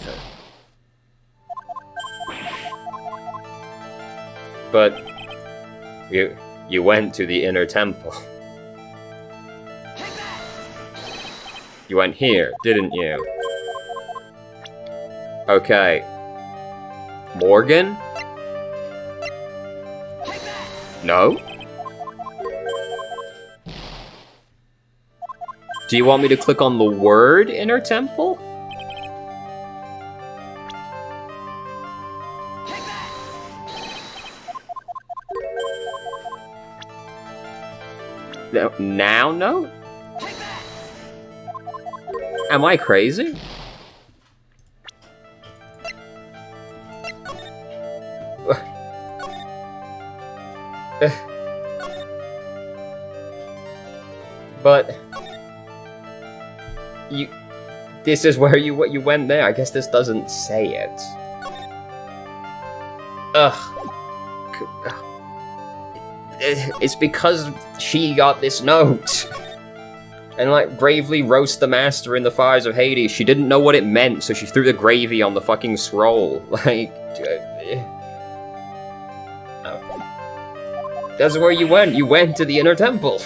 But You went to the inner temple. You went here, didn't you? Okay. Morgan? No? Do you want me to click on the word inner temple? Now note? Am I crazy? But this is where you went there. I guess this doesn't say it. It's because she got this note. And like bravely roast the master in the fires of Hades. She didn't know what it meant, so she threw the gravy on the fucking scroll. Like that's where you went. You went to the inner temple.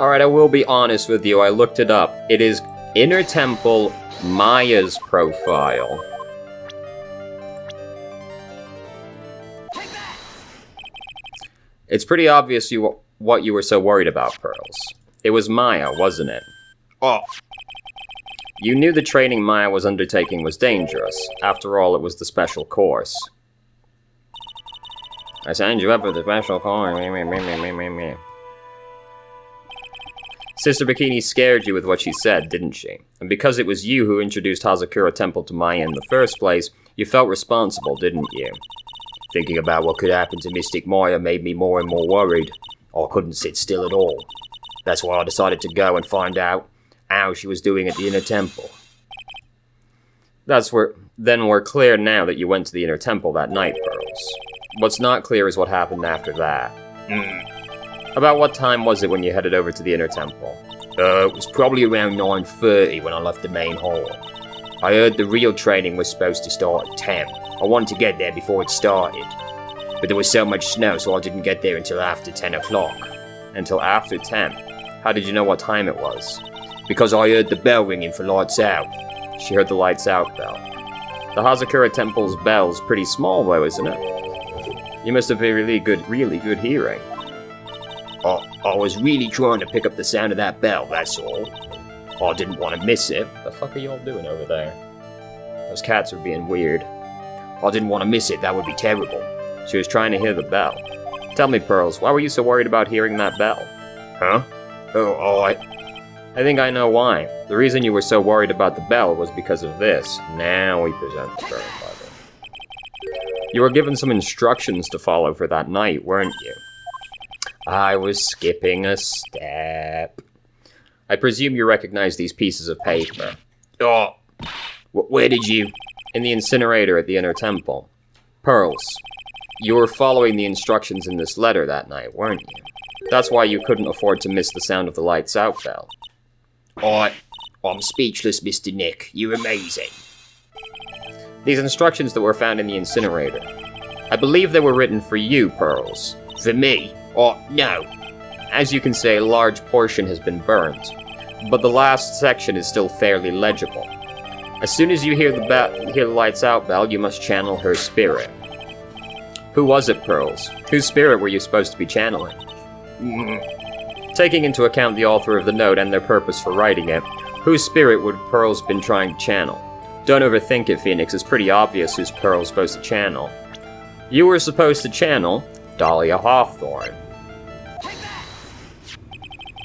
Alright, I will be honest with you. I looked it up. It is Inner Temple Maya's profile. It's pretty obvious what you were so worried about, Pearls. It was Maya, wasn't it? Oh. You knew the training Maya was undertaking was dangerous. After all, it was the special course. I signed you up for the special course. Sister Bikini scared you with what she said, didn't she? And because it was you who introduced Hazakura Temple to Maya in the first place, you felt responsible, didn't you? Thinking about what could happen to Mystic Maya made me more and more worried. I couldn't sit still at all. That's why I decided to go and find out how she was doing at the inner temple. Then we're clear now that you went to the inner temple that night, Pearls. What's not clear is what happened after that. About what time was it when you headed over to the inner temple? It was probably around 9:30 when I left the main hall. I heard the real training was supposed to start at 10. I wanted to get there before it started. But there was so much snow, so I didn't get there until after 10 o'clock. Until after 10? How did you know what time it was? Because I heard the bell ringing for lights out. She heard the lights out bell. The Hazakura Temple's bell's pretty small though, isn't it? You must have really good hearing. I was really trying to pick up the sound of that bell, that's all. I didn't want to miss it. The fuck are you all doing over there? Those cats are being weird. I didn't want to miss it, that would be terrible. She was trying to hear the bell. Tell me, Pearls, why were you so worried about hearing that bell? Huh? Oh, I think I know why. The reason you were so worried about the bell was because of this. Now we present the Spirit Bible. You were given some instructions to follow for that night, weren't you? I was skipping a step. I presume you recognize these pieces of paper. Oh, where did you? In the incinerator at the inner temple. Pearls, you were following the instructions in this letter that night, weren't you? That's why you couldn't afford to miss the sound of the lights out bell. I'm speechless, Mr. Nick. You're amazing. These instructions that were found in the incinerator. I believe they were written for you, Pearls. For me? No. As you can see, a large portion has been burnt, but the last section is still fairly legible. As soon as you hear the lights out bell, you must channel her spirit. Who was it, Pearls? Whose spirit were you supposed to be channeling? Taking into account the author of the note and their purpose for writing it, whose spirit would Pearls been trying to channel? Don't overthink it, Phoenix. It's pretty obvious who's Pearl's supposed to channel. You were supposed to channel Dahlia Hawthorne.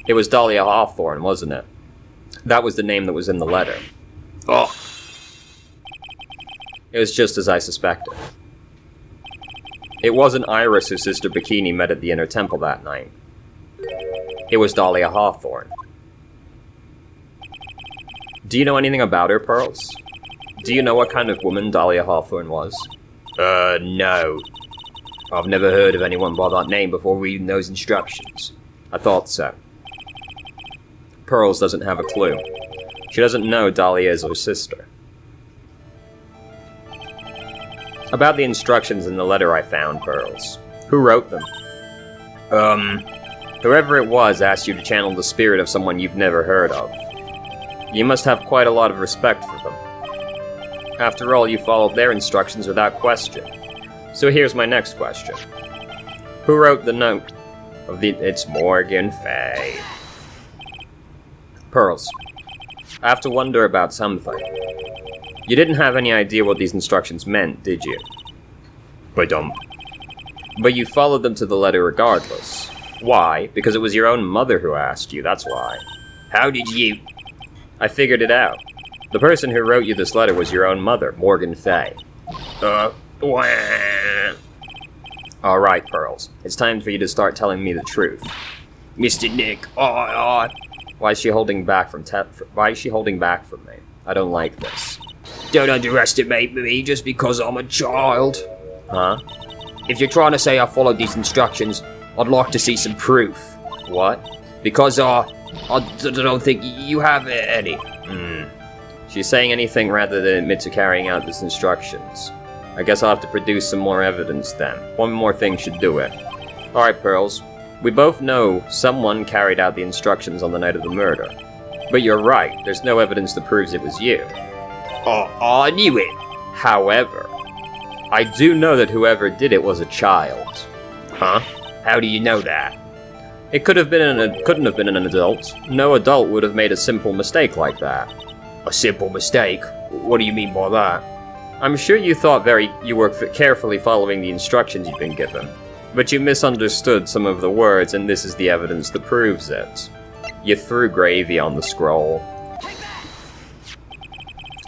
It was Dahlia Hawthorne, wasn't it? That was the name that was in the letter. It was just as I suspected. It wasn't Iris who Sister Bikini met at the inner temple that night. It was Dahlia Hawthorne. Do you know anything about her, Pearls? Do you know what kind of woman Dahlia Hawthorne was? No. I've never heard of anyone by that name before reading those instructions. I thought so. Pearls doesn't have a clue. She doesn't know Dahlia is her sister. About the instructions in the letter I found, Pearls. Who wrote them? Whoever it was asked you to channel the spirit of someone you've never heard of. You must have quite a lot of respect for them. After all, you followed their instructions without question. So here's my next question. Who wrote the note of the... It's Morgan Fay. Pearls, I have to wonder about something. You didn't have any idea what these instructions meant, did you? But you followed them to the letter regardless. Why? Because it was your own mother who asked you, that's why. How did you... I figured it out. The person who wrote you this letter was your own mother, Morgan Fay. Alright, Pearls. It's time for you to start telling me the truth. Mr. Nick, Why is she holding back from me? I don't like this. Don't underestimate me just because I'm a child. Huh? If you're trying to say I followed these instructions, I'd like to see some proof. What? Because I don't think you have any. She's saying anything rather than admit to carrying out these instructions. I guess I'll have to produce some more evidence then. One more thing should do it. Alright, Pearls. We both know someone carried out the instructions on the night of the murder. But you're right, there's no evidence that proves it was you. I knew it. However, I do know that whoever did it was a child. Huh? How do you know that? It couldn't have been an adult. No adult would have made a simple mistake like that. A simple mistake? What do you mean by that? I'm sure you thought you were carefully following the instructions you'd been given, but you misunderstood some of the words, and this is the evidence that proves it. You threw gravy on the scroll.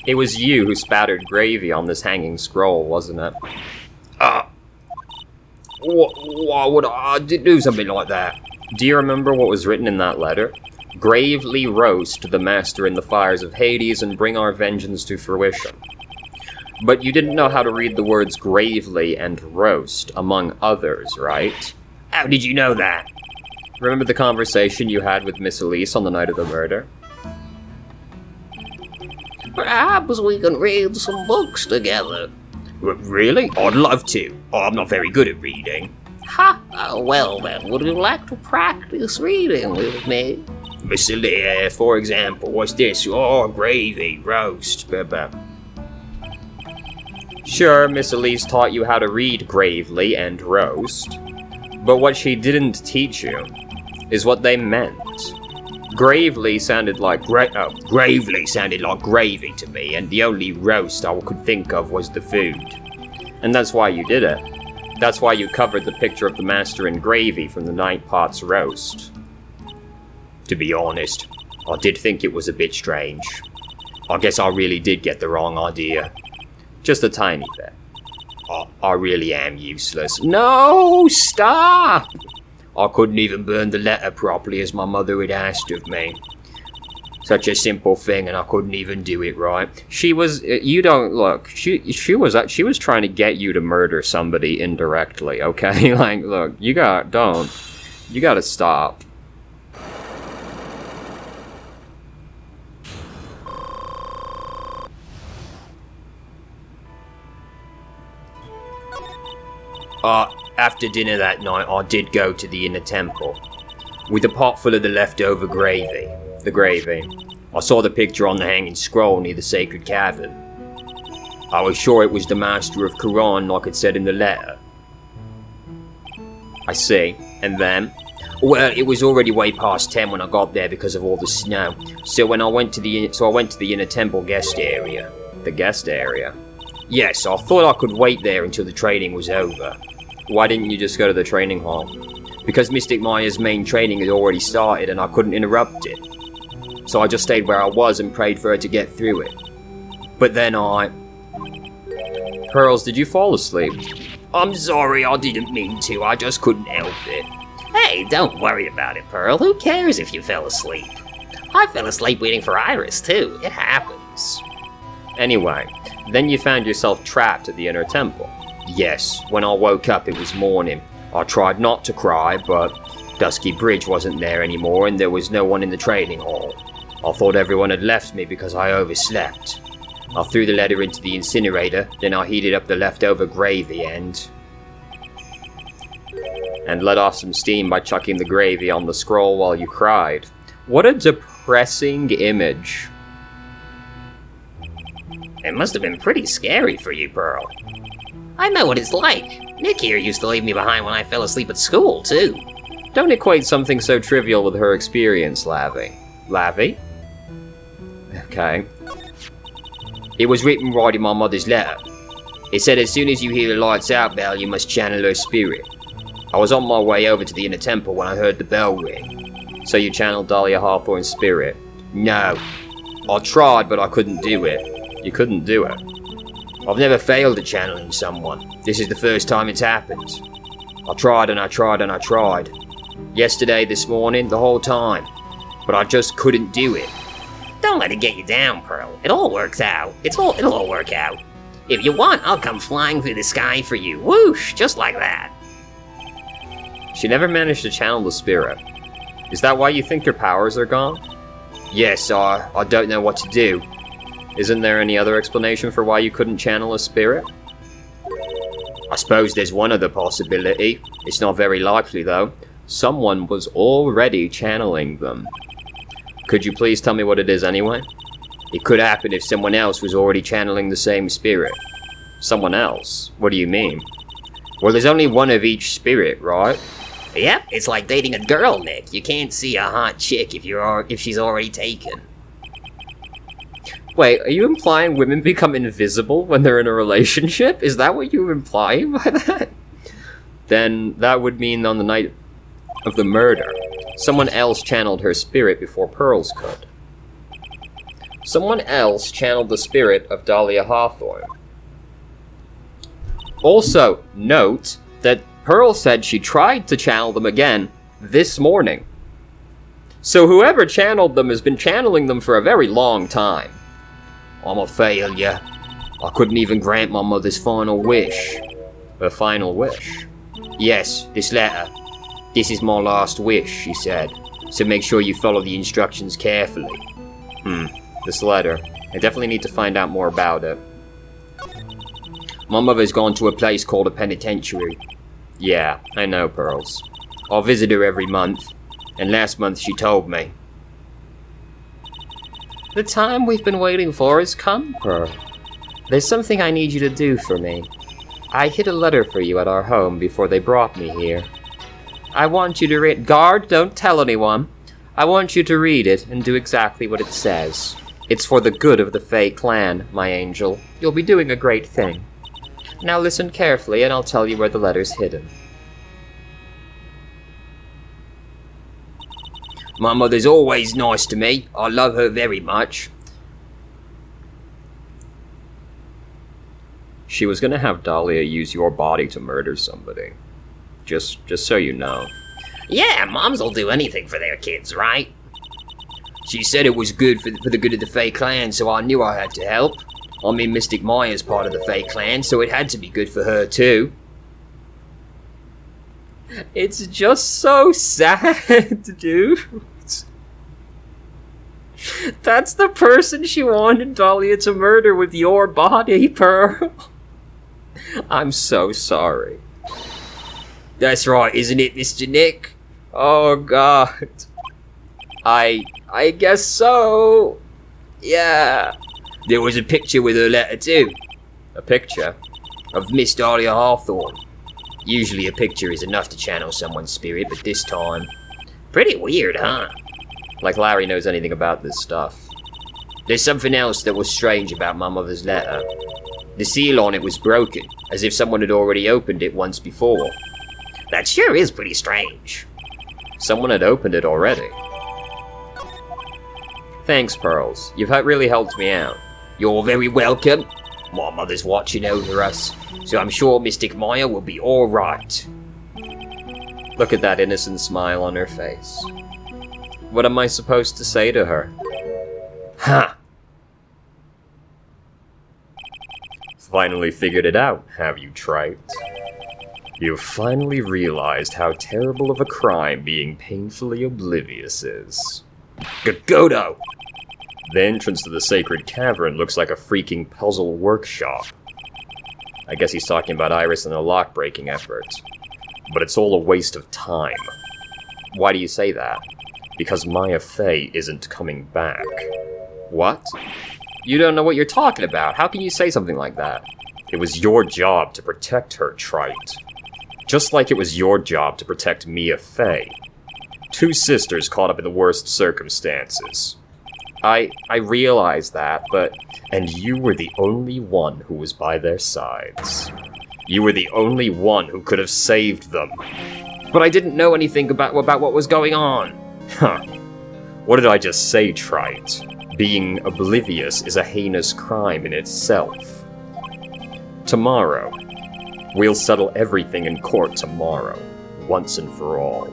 It was you who spattered gravy on this hanging scroll, wasn't it? Why would I do something like that? Do you remember what was written in that letter? Gravely roast the master in the fires of Hades and bring our vengeance to fruition. But you didn't know how to read the words gravely and roast, among others, right? How did you know that? Remember the conversation you had with Miss Elise on the night of the murder? Perhaps we can read some books together. Really? I'd love to. I'm not very good at reading. Ha! Well then, would you like to practice reading with me? Miss Elise, for example, what's this? Gravy, roast, Sure, Miss Elise taught you how to read gravely and roast, but what she didn't teach you is what they meant. Gravely sounded like gravely sounded like gravy to me, and the only roast I could think of was the food. And that's why you did it. That's why you covered the picture of the master in gravy from the Night Pot's roast. To be honest, I did think it was a bit strange. I guess I really did get the wrong idea. Just a tiny bit. I really am useless. No, stop! I couldn't even burn the letter properly as my mother had asked of me. Such a simple thing, and I couldn't even do it right. She was trying to get you to murder somebody indirectly, okay? Like, look, you gotta stop. After dinner that night, I did go to the inner temple, with a pot full of the leftover gravy. The gravy. I saw the picture on the hanging scroll near the sacred cavern. I was sure it was the master of Quran like it said in the letter. I see. And then? Well, it was already way past 10 when I got there because of all the snow. So I went to the inner temple guest area. The guest area? Yes, I thought I could wait there until the training was over. Why didn't you just go to the training hall? Because Mystic Maya's main training had already started and I couldn't interrupt it. So I just stayed where I was and prayed for her to get through it. But then Pearls, did you fall asleep? I'm sorry, I didn't mean to, I just couldn't help it. Hey, don't worry about it, Pearl. Who cares if you fell asleep? I fell asleep waiting for Iris, too. It happens. Anyway, then you found yourself trapped at the inner temple. Yes, when I woke up it was morning. I tried not to cry, but Dusky Bridge wasn't there anymore and there was no one in the training hall. I thought everyone had left me because I overslept. I threw the letter into the incinerator, then I heated up the leftover gravy and... and let off some steam by chucking the gravy on the scroll while you cried. What a depressing image. It must have been pretty scary for you, Pearl. I know what it's like. Nick here used to leave me behind when I fell asleep at school, too. Don't equate something so trivial with her experience, Lavi. Lavi? Okay. It was written right in my mother's letter. It said as soon as you hear the lights out bell, you must channel her spirit. I was on my way over to the inner temple when I heard the bell ring. So you channeled Dahlia Hawthorne's spirit? No. I tried, but I couldn't do it. You couldn't do it? I've never failed at channeling someone. This is the first time it's happened. I tried and I tried and I tried. Yesterday, this morning, the whole time. But I just couldn't do it. Don't let it get you down, Pearl. It all works out. It'll all work out. If you want, I'll come flying through the sky for you. Whoosh! Just like that. She never managed to channel the spirit. Is that why you think your powers are gone? Yes, I don't know what to do. Isn't there any other explanation for why you couldn't channel a spirit? I suppose there's one other possibility. It's not very likely, though. Someone was already channeling them. Could you please tell me what it is anyway? It could happen if someone else was already channeling the same spirit. Someone else? What do you mean? Well, there's only one of each spirit, right? Yep, it's like dating a girl, Nick. You can't see a hot chick if she's already taken. Wait, are you implying women become invisible when they're in a relationship? Is that what you're implying by that? Then that would mean on the night of the murder, someone else channeled her spirit before Pearl's could. Someone else channeled the spirit of Dahlia Hawthorne. Also, note that Pearl said she tried to channel them again this morning. So whoever channeled them has been channeling them for a very long time. I'm a failure. I couldn't even grant my mother's final wish. The final wish? Yes, this letter. This is my last wish, she said. So make sure you follow the instructions carefully. This letter. I definitely need to find out more about it. My mother's gone to a place called a penitentiary. Yeah, I know, Pearls. I visit her every month, and last month she told me. The time we've been waiting for has come, Pearl. There's something I need you to do for me. I hid a letter for you at our home before they brought me here. I want you to read... Guard, don't tell anyone. I want you to read it and do exactly what it says. It's for the good of the Fae clan, my angel. You'll be doing a great thing. Now listen carefully and I'll tell you where the letter's hidden. My mother's always nice to me. I love her very much. She was gonna have Dahlia use your body to murder somebody. Just so you know. Yeah, moms will do anything for their kids, right? She said it was good for the good of the Fae clan, so I knew I had to help. I mean, Mystic Maya's part of the Fae clan, so it had to be good for her too. It's just so sad, dude. That's the person she wanted Dahlia to murder with your body, Pearl. I'm so sorry. That's right, isn't it, Mr. Nick? Oh, God. I guess so. Yeah. There was a picture with her letter too. A picture? Of Miss Dahlia Hawthorne. Usually a picture is enough to channel someone's spirit, but this time... Pretty weird, huh? Like Larry knows anything about this stuff. There's something else that was strange about my mother's letter. The seal on it was broken, as if someone had already opened it once before. That sure is pretty strange. Someone had opened it already. Thanks, Pearls. You've really helped me out. You're very welcome. My mother's watching over us, so I'm sure Mystic Maya will be alright. Look at that innocent smile on her face. What am I supposed to say to her? Huh. Finally figured it out, have you, Trite? You've finally realized how terrible of a crime being painfully oblivious is. Godo! The entrance to the sacred cavern looks like a freaking puzzle workshop. I guess he's talking about Iris and the lock-breaking effort. but it's all a waste of time. Why do you say that? Because Maya Fey isn't coming back. What? You don't know what you're talking about. How can you say something like that? It was your job to protect her, Trite. Just like it was your job to protect Mia Fey. Two sisters caught up in the worst circumstances. I realize that, but... And you were the only one who was by their sides. You were the only one who could have saved them. But I didn't know anything about what was going on. Huh. What did I just say, Trite? Being oblivious is a heinous crime in itself. Tomorrow. We'll settle everything in court tomorrow. Once and for all.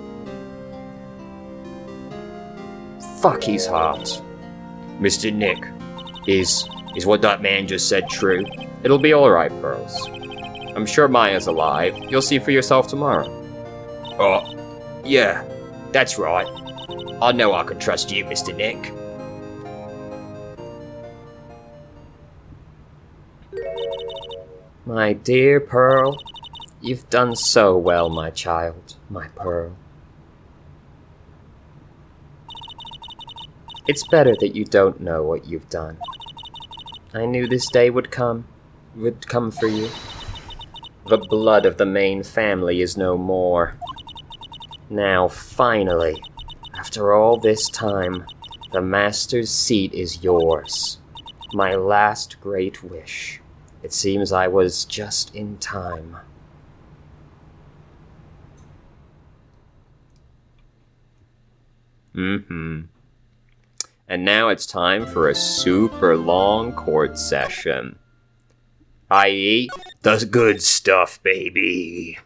Fuck, he's hot. Mr. Nick, is what that man just said true? It'll be alright, Pearls. I'm sure Maya's alive. You'll see for yourself tomorrow. Oh, yeah, that's right. I know I can trust you, Mr. Nick. My dear Pearl, you've done so well, my child, my Pearl. It's better that you don't know what you've done. I knew this day would come for you. The blood of the main family is no more. Now, finally, after all this time, the Master's seat is yours. My last great wish. It seems I was just in time. And now it's time for a super long court session. I.e., the good stuff, baby.